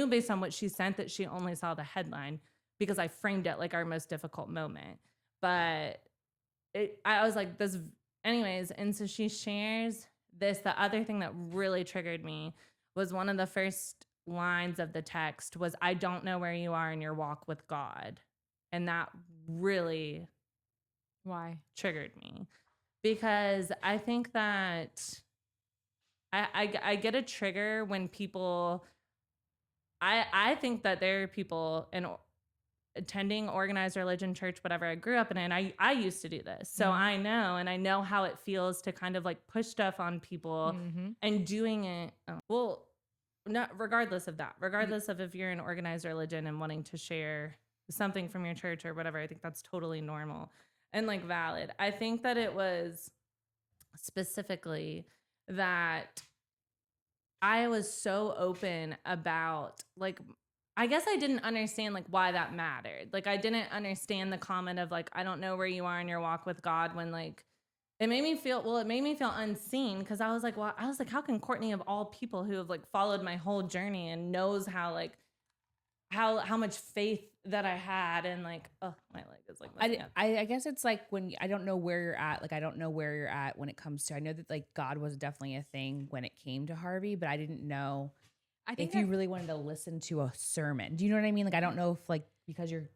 [SPEAKER 3] based on what she sent that she only saw the headline because I framed it like our most difficult moment. But I was like, this, anyways. And so she shares this. The other thing that really triggered me was one of the first lines of the text was, I don't know where you are in your walk with God. And that really triggered me, because I think that I get a trigger when people, I think that there are people in attending organized religion, church, whatever I grew up in, and I used to do this. So I know how it feels to kind of like push stuff on people and doing it. Not regardless of that, regardless of if you're in organized religion and wanting to share something from your church or whatever, I think that's totally normal and like valid. I think that it was specifically that I was so open about, like, I guess I didn't understand like why that mattered. Like, I didn't understand the comment of like, I don't know where you are in your walk with God, when like it made me feel unseen, because I was like, how can Courtney, of all people who have like followed my whole journey and knows how like how much faith that I had, and like, oh, my leg is like
[SPEAKER 5] I guess it's like when I don't know where you're at. Like, I don't know where you're at when it comes to, I know that like God was definitely a thing when it came to Harvey, but I didn't know if you really wanted to listen to a sermon. Do you know what I mean? Like, I don't know if like, because you're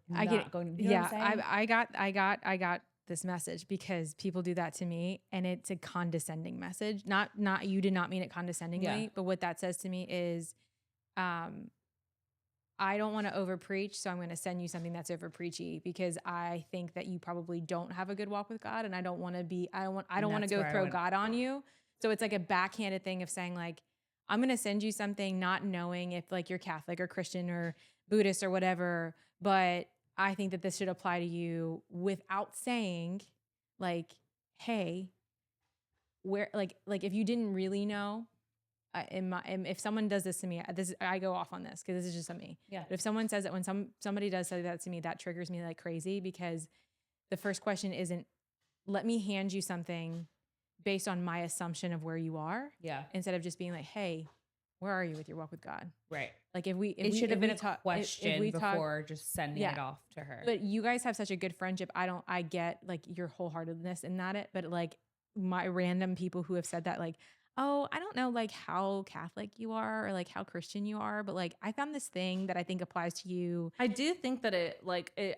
[SPEAKER 5] going, you know what I'm saying?
[SPEAKER 4] I got this message because people do that to me, and it's a condescending message. Not you did not mean it condescendingly, but what that says to me is, I don't want to over preach, so I'm going to send you something that's over preachy, because I think that you probably don't have a good walk with God, and I don't want to go throw God on you. So it's like a backhanded thing of saying like, I'm going to send you something not knowing if like you're Catholic or Christian or Buddhist or whatever, but I think that this should apply to you, without saying like, hey, where, like if you didn't really know, if someone does this to me, I go off on this because this is just on me.
[SPEAKER 5] Yeah.
[SPEAKER 4] But if someone says that, when somebody does say that to me, that triggers me like crazy, because the first question isn't, let me hand you something based on my assumption of where you are.
[SPEAKER 5] Yeah.
[SPEAKER 4] Instead of just being like, hey, where are you with your walk with God?
[SPEAKER 5] Right.
[SPEAKER 4] Like
[SPEAKER 5] it should have been a question before just sending it off to her.
[SPEAKER 4] But you guys have such a good friendship. I get like your wholeheartedness in that, but like my random people who have said that, like, oh, I don't know like how Catholic you are or like how Christian you are, but like I found this thing that I think applies to you.
[SPEAKER 3] I do think that it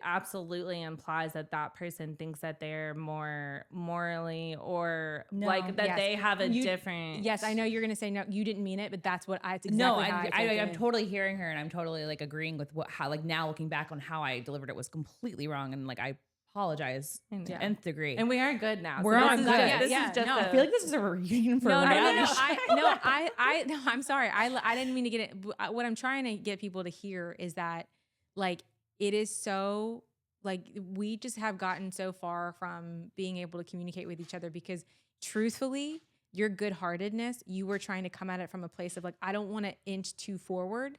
[SPEAKER 3] absolutely implies that that person thinks that they're more morally or they have a different.
[SPEAKER 4] Yes, I know you're going to say no, you didn't mean it, but that's what I.
[SPEAKER 5] I'm totally hearing her, and I'm totally like agreeing with how like now looking back on how I delivered it was completely wrong, and like I apologize to nth degree.
[SPEAKER 3] And we are good now.
[SPEAKER 5] We're on good.
[SPEAKER 3] I
[SPEAKER 5] feel like this is a reunion for
[SPEAKER 4] I'm sorry. I didn't mean to get it. What I'm trying to get people to hear is that like it is so like we just have gotten so far from being able to communicate with each other, because truthfully, your good-heartedness, you were trying to come at it from a place of like, I don't want to inch too forward.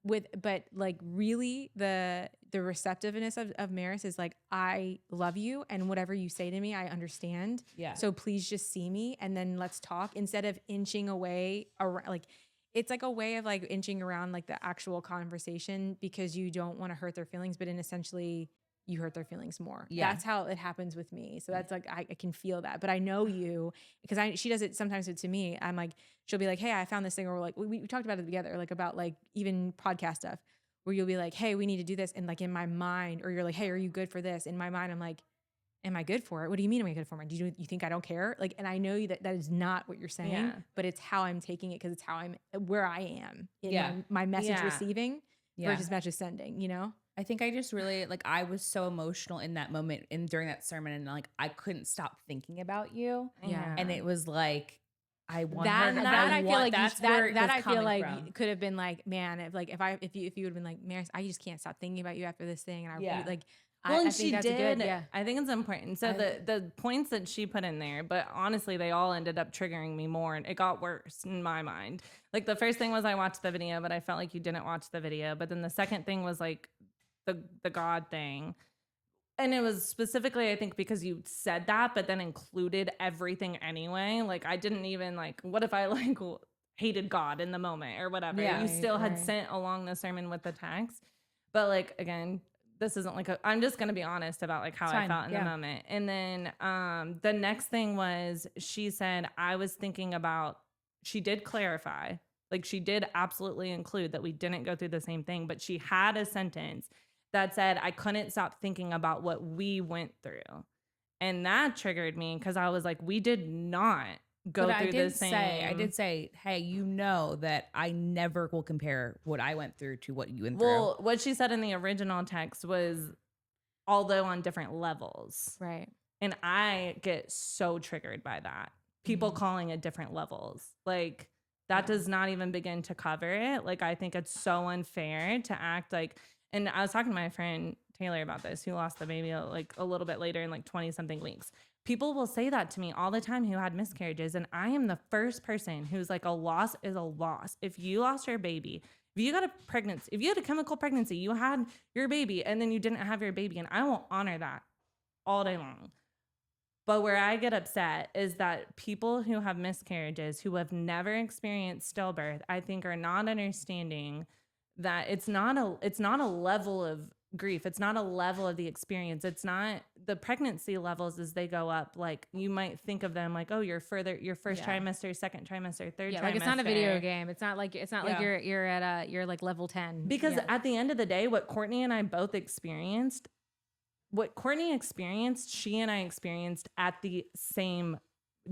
[SPEAKER 4] But like really the receptiveness of Marist is like, I love you, and whatever you say to me, I understand.
[SPEAKER 5] Yeah.
[SPEAKER 4] So please just see me, and then let's talk, instead of inching away around. Like, it's like a way of like inching around like the actual conversation because you don't want to hurt their feelings, but in essentially you hurt their feelings more.
[SPEAKER 5] Yeah.
[SPEAKER 4] That's how it happens with me. So that's like, I can feel that, but I know you because she does it sometimes to me. I'm like, she'll be like, hey, I found this thing, or like, we talked about it together, like about like even podcast stuff where you'll be like, hey, we need to do this. And like in my mind, or you're like, hey, are you good for this? In my mind, I'm like, am I good for it? What do you mean am I good for it? Do you think I don't care? Like, and I know that is not what you're saying, but it's how I'm taking it, because it's how I'm, where I am in my message receiving versus message sending, you know?
[SPEAKER 5] I think I just really like, I was so emotional in that moment and during that sermon, and like I couldn't stop thinking about you.
[SPEAKER 4] Yeah.
[SPEAKER 5] And it was like, I want
[SPEAKER 4] that,
[SPEAKER 5] her.
[SPEAKER 4] that I feel like
[SPEAKER 5] that's
[SPEAKER 4] that I feel like
[SPEAKER 5] from.
[SPEAKER 4] Could have been like, man, if you would have been like, Marist, I just can't stop thinking about you after this thing, and I think that's good. Yeah,
[SPEAKER 3] I think it's important. So the points that she put in there, but honestly, they all ended up triggering me more, and it got worse in my mind. Like the first thing was I watched the video, but I felt like you didn't watch the video. But then the second thing was like the God thing. And it was specifically, I think, because you said that, but then included everything anyway. Like, I didn't even like, what if I like hated God in the moment or whatever? You still had sent along the sermon with the text. But like, again, this isn't like I'm just going to be honest about like how
[SPEAKER 5] It's
[SPEAKER 3] I
[SPEAKER 5] fine.
[SPEAKER 3] felt in
[SPEAKER 5] Yeah.
[SPEAKER 3] the moment. And then the next thing was she said, I was thinking about, she did clarify, like she did absolutely include that we didn't go through the same thing, but she had a sentence that said, I couldn't stop thinking about what we went through. And that triggered me because I was like, we did not go
[SPEAKER 5] But
[SPEAKER 3] through the same.
[SPEAKER 5] I did say, hey, you know that I never will compare what I went through to what you went
[SPEAKER 3] Well, what she said in the original text was, although on different levels.
[SPEAKER 4] Right.
[SPEAKER 3] And I get so triggered by that. People calling it different levels. Like, that does not even begin to cover it. Like, I think it's so unfair to act like, and I was talking to my friend Taylor about this, who lost the baby like a little bit later in like 20 something weeks. People will say that to me all the time who had miscarriages. And I am the first person who's like, a loss is a loss. If you lost your baby, if you got a pregnancy, if you had a chemical pregnancy, you had your baby and then you didn't have your baby, and I will honor that all day long. But where I get upset is that people who have miscarriages, who have never experienced stillbirth, I think are not understanding that it's not a level of grief. It's not a level of the experience. It's not the pregnancy levels as they go up. Like, you might think of them like, oh, your first trimester, second trimester, third trimester.
[SPEAKER 4] Like it's not a video game. It's not like you're at like level 10.
[SPEAKER 3] Because at the end of the day, what Courtney and I both experienced, what Courtney experienced, she and I experienced at the same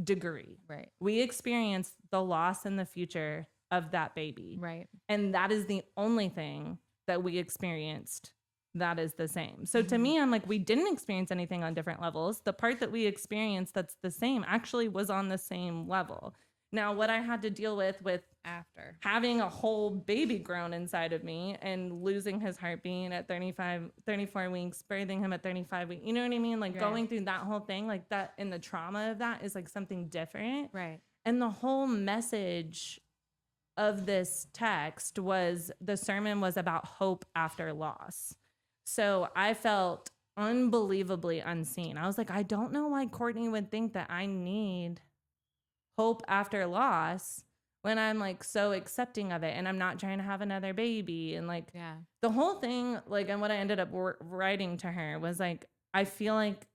[SPEAKER 3] degree.
[SPEAKER 4] Right.
[SPEAKER 3] We experienced the loss in the future of that baby.
[SPEAKER 4] Right.
[SPEAKER 3] And that is the only thing that we experienced that is the same. So to me, I'm like, we didn't experience anything on different levels. The part that we experienced that's the same actually was on the same level. Now, what I had to deal with
[SPEAKER 5] after
[SPEAKER 3] having a whole baby grown inside of me and losing his heartbeat at 34 weeks, birthing him at 35 weeks, you know what I mean? Like going through that whole thing like that, and the trauma of that is like something different.
[SPEAKER 4] Right.
[SPEAKER 3] And the whole message of this text was, the sermon was about hope after loss. So I felt unbelievably unseen. I was like, I don't know why Courtney would think that I need hope after loss when I'm like so accepting of it and I'm not trying to have another baby. And like the whole thing, like, and what I ended up writing to her was like, I feel like,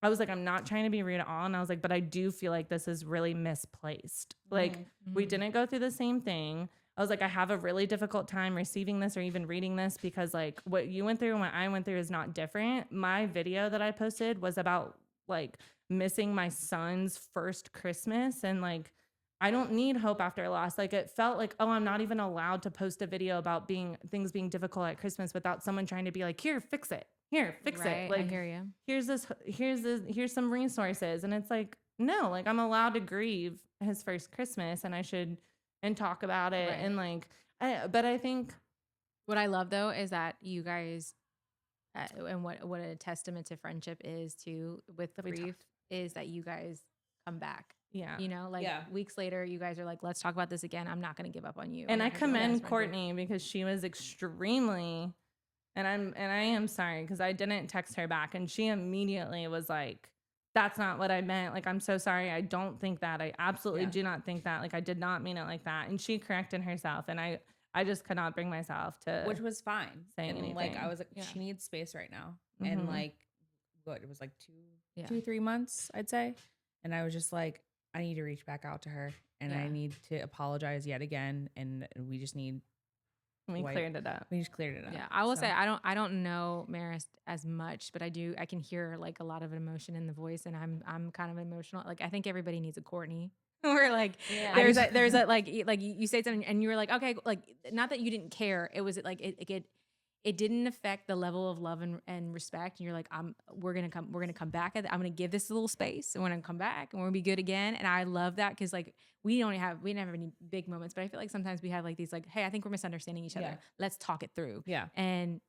[SPEAKER 3] I was like, I'm not trying to be rude at all. And I was like, but I do feel like this is really misplaced. Like we didn't go through the same thing. I was like, I have a really difficult time receiving this or even reading this because like what you went through and what I went through is not different. My video that I posted was about like missing my son's first Christmas, and like, I don't need hope after loss. Like it felt like, oh, I'm not even allowed to post a video about things being difficult at Christmas without someone trying to be like, here, fix it. Here, fix it. Like,
[SPEAKER 4] I hear you.
[SPEAKER 3] Here's some resources. And it's like, no, like I'm allowed to grieve his first Christmas and I should, and talk about it. And like, but I think
[SPEAKER 4] what I love though is that you guys, and what a testament to friendship is too with the grief is that you guys come back.
[SPEAKER 3] Yeah.
[SPEAKER 4] You know, like weeks later, you guys are like, let's talk about this again. I'm not going to give up on you.
[SPEAKER 3] And I commend Courtney because she was extremely, and I am sorry because I didn't text her back, and she immediately was like, that's not what I meant. Like, I'm so sorry. I don't think that. I absolutely do not think that. Like, I did not mean it like that. And she corrected herself. And I just could not bring myself to,
[SPEAKER 5] which was fine.
[SPEAKER 3] Saying
[SPEAKER 5] and
[SPEAKER 3] anything.
[SPEAKER 5] Like, I was like, she needs space right now. And like, what, it was like 2-3 months, I'd say. And I was just like, I need to reach back out to her and I need to apologize yet again. And we just need,
[SPEAKER 3] cleared it up.
[SPEAKER 5] We just cleared it up.
[SPEAKER 4] Yeah. I will say, I don't know Marist as much, but I can hear like a lot of emotion in the voice, and I'm kind of emotional. Like, I think everybody needs a Courtney. Or like, there's a, like you say something and you were like, okay, like, not that you didn't care. It was like, it didn't affect the level of love and respect. And you're like, we're going to come back. I'm going to give this a little space, and we're going to come back and we're going to be good again. And I love that. Cause like, we didn't have any big moments, but I feel like sometimes we have like these, like, hey, I think we're misunderstanding each other. Let's talk it through.
[SPEAKER 5] Yeah.
[SPEAKER 4] And,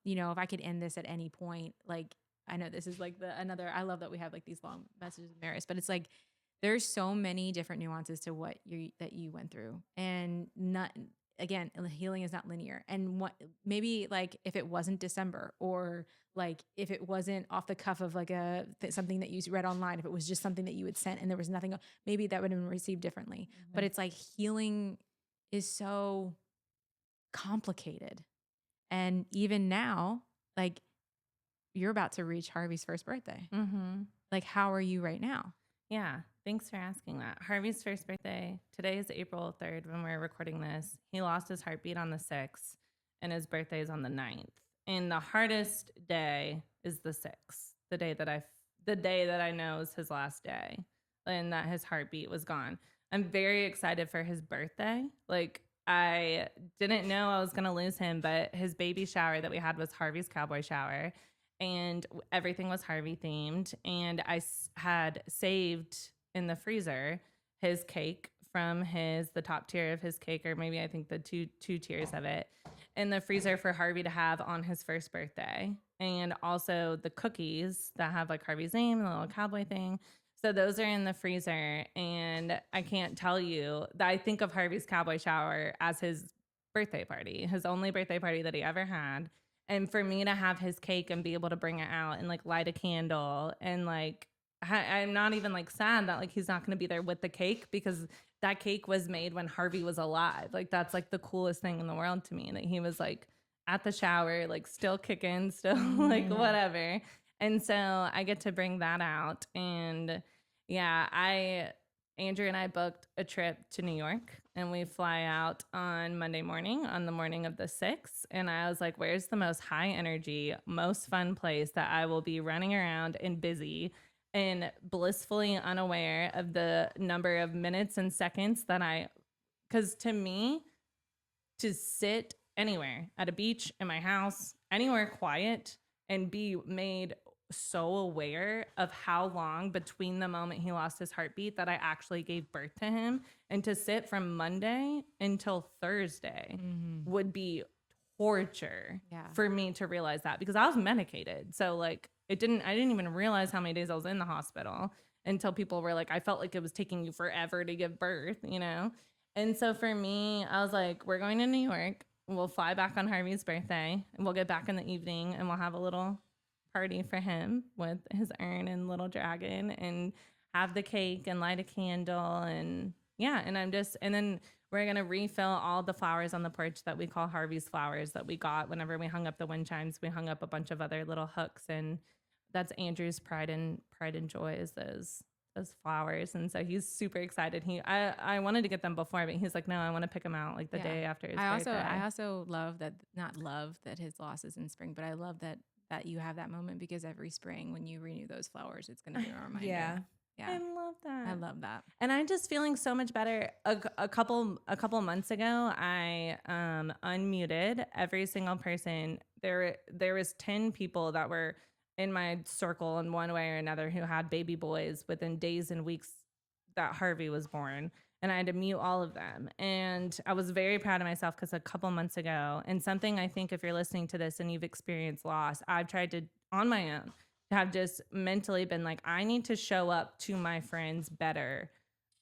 [SPEAKER 4] you know, if I could end this at any point, like, I know this is like I love that we have like these long messages with Marist, but it's like, there's so many different nuances to what you went through, and again, healing is not linear. And what, maybe like if it wasn't December, or like if it wasn't off the cuff of like something that you read online, if it was just something that you had sent and there was nothing, maybe that would have been received differently. But it's like, healing is so complicated. And even now, like, you're about to reach Harvey's first birthday.
[SPEAKER 3] Mm-hmm.
[SPEAKER 4] Like, how are you right now?
[SPEAKER 3] Yeah. Thanks for asking that. Harvey's first birthday, today is April 3rd when we're recording this. He lost his heartbeat on the 6th and his birthday is on the 9th. And the hardest day is the 6th, the day that I know is his last day and that his heartbeat was gone. I'm very excited for his birthday. Like, I didn't know I was going to lose him, but his baby shower that we had was Harvey's cowboy shower. And everything was Harvey themed. And I had saved in the freezer his cake from the top tier of his cake, or maybe I think the two tiers of it, in the freezer for Harvey to have on his first birthday. And also the cookies that have like Harvey's name and the little cowboy thing. So those are in the freezer. And I can't tell you that I think of Harvey's cowboy shower as his birthday party, his only birthday party that he ever had. And for me to have his cake and be able to bring it out and like light a candle and like, I'm not even like sad that like he's not going to be there with the cake, because that cake was made when Harvey was alive. Like, that's like the coolest thing in the world to me, that he was like at the shower, like still kicking, still like whatever. And so I get to bring that out. And yeah, Andrew and I booked a trip to New York, and we fly out on Monday morning, on the morning of the 6th. And I was like, where's the most high energy, most fun place that I will be running around and busy and blissfully unaware of the number of minutes and seconds that because to me, to sit anywhere, at a beach, in my house, anywhere quiet, and be made so aware of how long between the moment he lost his heartbeat that I actually gave birth to him, and to sit from Monday until Thursday would be torture for me to realize that, because I was medicated. So like I didn't even realize how many days I was in the hospital until people were like, I felt like it was taking you forever to give birth, you know? And so for me, I was like, we're going to New York. We'll fly back on Harvey's birthday, and we'll get back in the evening, and we'll have a little party for him with his urn and little dragon, and have the cake and light a candle. And yeah, and then we're going to refill all the flowers on the porch that we call Harvey's flowers that we got whenever we hung up the wind chimes. We hung up a bunch of other little hooks, and that's Andrew's pride and joy, is those flowers. And so he's super excited. I wanted to get them before, but he's like, no, I want to pick them out like the day after his birthday.
[SPEAKER 4] I also love that, not love that his loss is in spring, but I love that you have that moment, because every spring when you renew those flowers, it's going to be a reminder.
[SPEAKER 5] Yeah.
[SPEAKER 3] I love that.
[SPEAKER 4] I love that.
[SPEAKER 3] And I'm just feeling so much better. A couple months ago, I unmuted every single person. There was 10 people that were in my circle in one way or another who had baby boys within days and weeks that Harvey was born. And I had to mute all of them. And I was very proud of myself, because a couple months ago, and something I think if you're listening to this and you've experienced loss, I've tried to, on my own, have just mentally been like, I need to show up to my friends better.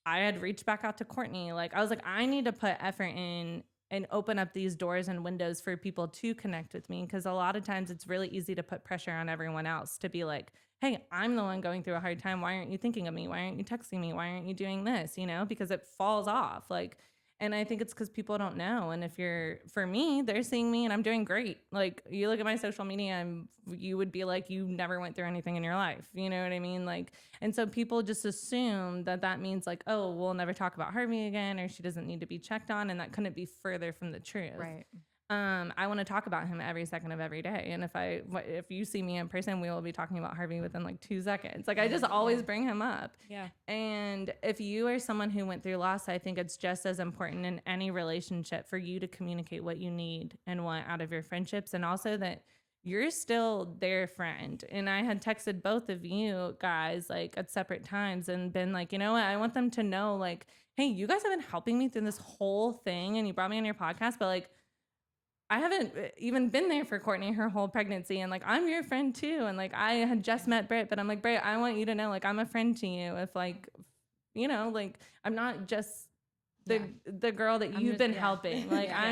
[SPEAKER 3] I had reached back out to Courtney. Like, I was like, I need to put effort in and open up these doors and windows for people to connect with me. Because a lot of times it's really easy to put pressure on everyone else to be like, hey, I'm the one going through a hard time. Why aren't you thinking of me? Why aren't you texting me? Why aren't you doing this? You know, because it falls off. Like, and I think it's because people don't know. And for me, they're seeing me and I'm doing great. Like, you look at my social media, you would be like, you never went through anything in your life. You know what I mean? Like, and so people just assume that means like, oh, we'll never talk about Harvey again, or she doesn't need to be checked on. And that couldn't be further from the truth.
[SPEAKER 4] Right.
[SPEAKER 3] I want to talk about him every second of every day. And if you see me in person, we will be talking about Harvey within like 2 seconds. Like, I just always bring him up.
[SPEAKER 5] Yeah.
[SPEAKER 3] And if you are someone who went through loss, I think it's just as important in any relationship for you to communicate what you need and want out of your friendships. And also that you're still their friend. And I had texted both of you guys like at separate times and been like, you know what? I want them to know, like, hey, you guys have been helping me through this whole thing and you brought me on your podcast, but like, I haven't even been there for Courtney her whole pregnancy. And like, I'm your friend too. And like, I had just met Britt, but I'm like, Britt, I want you to know, like, I'm a friend to you. If like, you know, like, I'm not just the girl that you've been helping. Like, I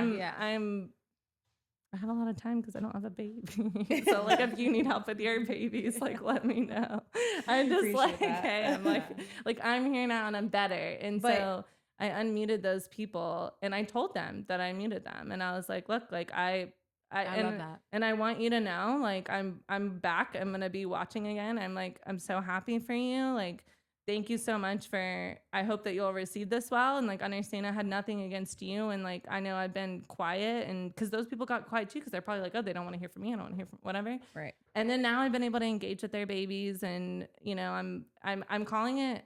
[SPEAKER 3] have a lot of time because I don't have a baby. So like, if you need help with your babies, like, let me know. I'm just like, hey, I'm like, I'm here now and I'm better. And so I unmuted those people and I told them that I muted them. And I was like, look, like I I
[SPEAKER 4] love that.
[SPEAKER 3] And I want you to know, like, I'm back. I'm going to be watching again. I'm so happy for you. Like, thank you so much I hope that you'll receive this well. And like, understand I had nothing against you. And like, I know I've been quiet, and cause those people got quiet too. Cause they're probably like, oh, they don't want to hear from me. I don't want to hear from whatever.
[SPEAKER 5] Right.
[SPEAKER 3] And then now I've been able to engage with their babies, and you know, I'm calling it,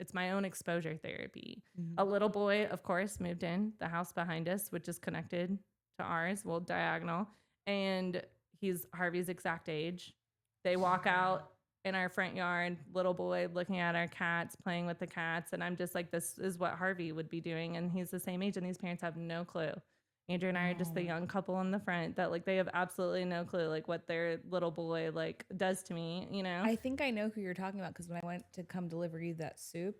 [SPEAKER 3] it's my own exposure therapy.
[SPEAKER 5] Mm-hmm.
[SPEAKER 3] A little boy, of course, moved in the house behind us, which is connected to ours, well, diagonal. And he's Harvey's exact age. They walk out in our front yard, little boy looking at our cats, playing with the cats. And I'm just like, this is what Harvey would be doing. And he's the same age, and these parents have no clue. Andrew and I are just the young couple in the front that like, they have absolutely no clue like what their little boy like does to me, you know?
[SPEAKER 5] I think I know who you're talking about, because when I went to come deliver you that soup,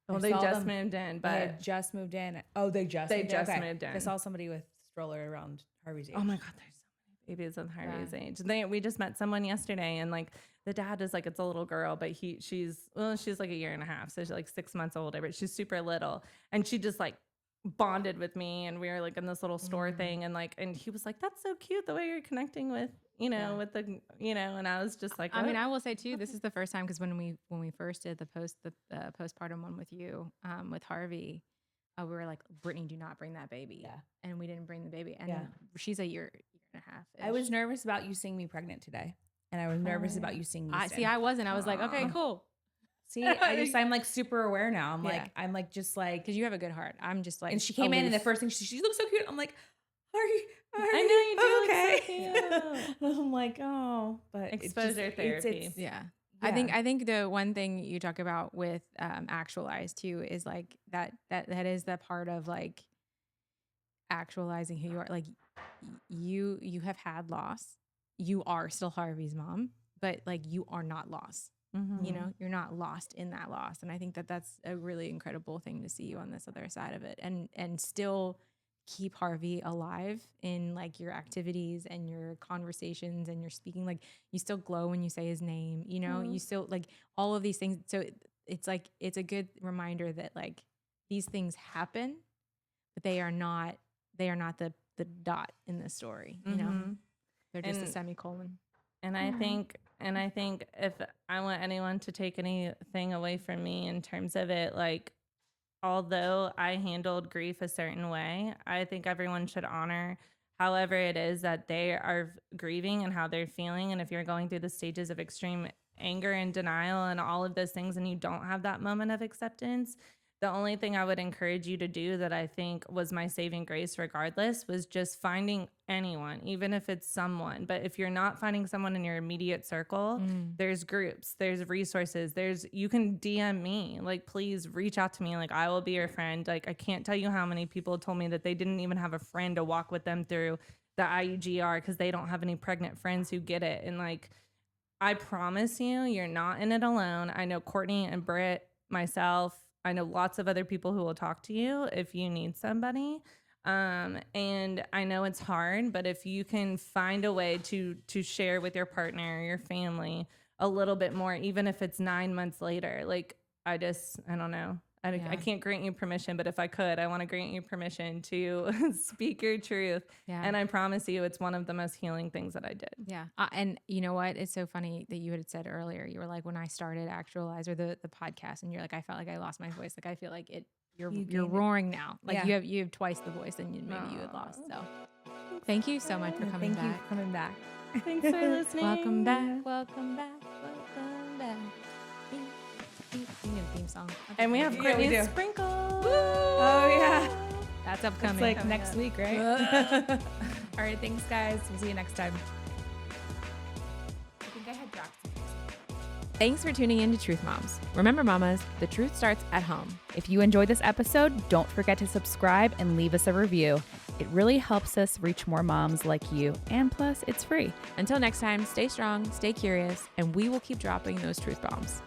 [SPEAKER 3] Well, they just moved in, but
[SPEAKER 5] they had just moved in. Oh, they just moved
[SPEAKER 3] moved in.
[SPEAKER 5] I saw somebody with stroller around Harvey's age.
[SPEAKER 3] Oh my God, there's so many babies with Harvey's age. We just met someone yesterday, and like the dad is like, it's a little girl, but she's like a year and a half, so she's like 6 months older, but she's super little, and she just like bonded with me, and we were like in this little store thing, and like, and he was like, that's so cute the way you're connecting with, you know, with the, you know, and I was just like,
[SPEAKER 4] I mean, I will say too, this is the first time, because when we first did the postpartum one with you, with Harvey, we were like, Brittany, do not bring that baby.
[SPEAKER 5] Yeah.
[SPEAKER 4] And we didn't bring the baby. And she's a year and a half.
[SPEAKER 5] I was nervous about you seeing me pregnant today, and I was nervous about you seeing me.
[SPEAKER 4] I wasn't. I was like, okay, cool.
[SPEAKER 5] See, I'm like super aware now. I'm like, just like,
[SPEAKER 4] because you have a good heart. I'm just like,
[SPEAKER 5] and she came in, and the first thing she looks so cute. I'm like, are you
[SPEAKER 3] I know you do
[SPEAKER 5] okay?
[SPEAKER 3] look so cute.
[SPEAKER 5] I'm like, oh, but
[SPEAKER 3] Exposure therapy.
[SPEAKER 4] Yeah. I think the one thing you talk about with actualize too is like that is the part of like actualizing who you are. Like you have had loss. You are still Harvey's mom, but like you are not lost.
[SPEAKER 3] Mm-hmm.
[SPEAKER 4] You know, you're not lost in that loss. And I think that that's a really incredible thing to see you on this other side of it, and still keep Harvey alive in like your activities and your conversations and your speaking. Like you still glow when you say his name, you know, you still like all of these things. So it's like, it's a good reminder that like these things happen, but they are not the dot in the story, you know, they're just a semicolon.
[SPEAKER 3] And I think if I want anyone to take anything away from me in terms of it, like, although I handled grief a certain way, I think everyone should honor however it is that they are grieving and how they're feeling. And if you're going through the stages of extreme anger and denial and all of those things, and you don't have that moment of acceptance, the only thing I would encourage you to do, that I think was my saving grace regardless, was just finding anyone, even if it's someone. But if you're not finding someone in your immediate circle, there's groups, there's resources, you can DM me, like, please reach out to me. Like, I will be your friend. Like, I can't tell you how many people told me that they didn't even have a friend to walk with them through the IUGR because they don't have any pregnant friends who get it. And like, I promise you, you're not in it alone. I know Courtney and Britt, myself, I know lots of other people who will talk to you if you need somebody. And I know it's hard, but if you can find a way to share with your partner or your family a little bit more, even if it's 9 months later, like, I don't know. I can't grant you permission, but if I could, I want to grant you permission to speak your truth. Yeah. And I promise you, it's one of the most healing things that I did.
[SPEAKER 4] Yeah. And you know what? It's so funny that you had said earlier, you were like, when I started Actualize or the podcast, and you're like, I felt like I lost my voice. Like, I feel like you're roaring now. Like you have twice the voice than maybe you had lost. So thank you so much for coming back.
[SPEAKER 5] Thank you for coming back.
[SPEAKER 3] Thanks for listening.
[SPEAKER 4] Welcome back. Welcome back. Welcome back. We need a theme song.
[SPEAKER 3] And we have Courtney's Sprinkle.
[SPEAKER 5] Oh, yeah.
[SPEAKER 4] That's upcoming.
[SPEAKER 5] It's like next week, right? All right. Thanks, guys. We'll see you next time. I think I had dropped some.
[SPEAKER 1] Thanks for tuning in to Truth Moms. Remember, mamas, the truth starts at home. If you enjoyed this episode, don't forget to subscribe and leave us a review. It really helps us reach more moms like you, and plus, it's free.
[SPEAKER 4] Until next time, stay strong, stay curious, and we will keep dropping those truth bombs.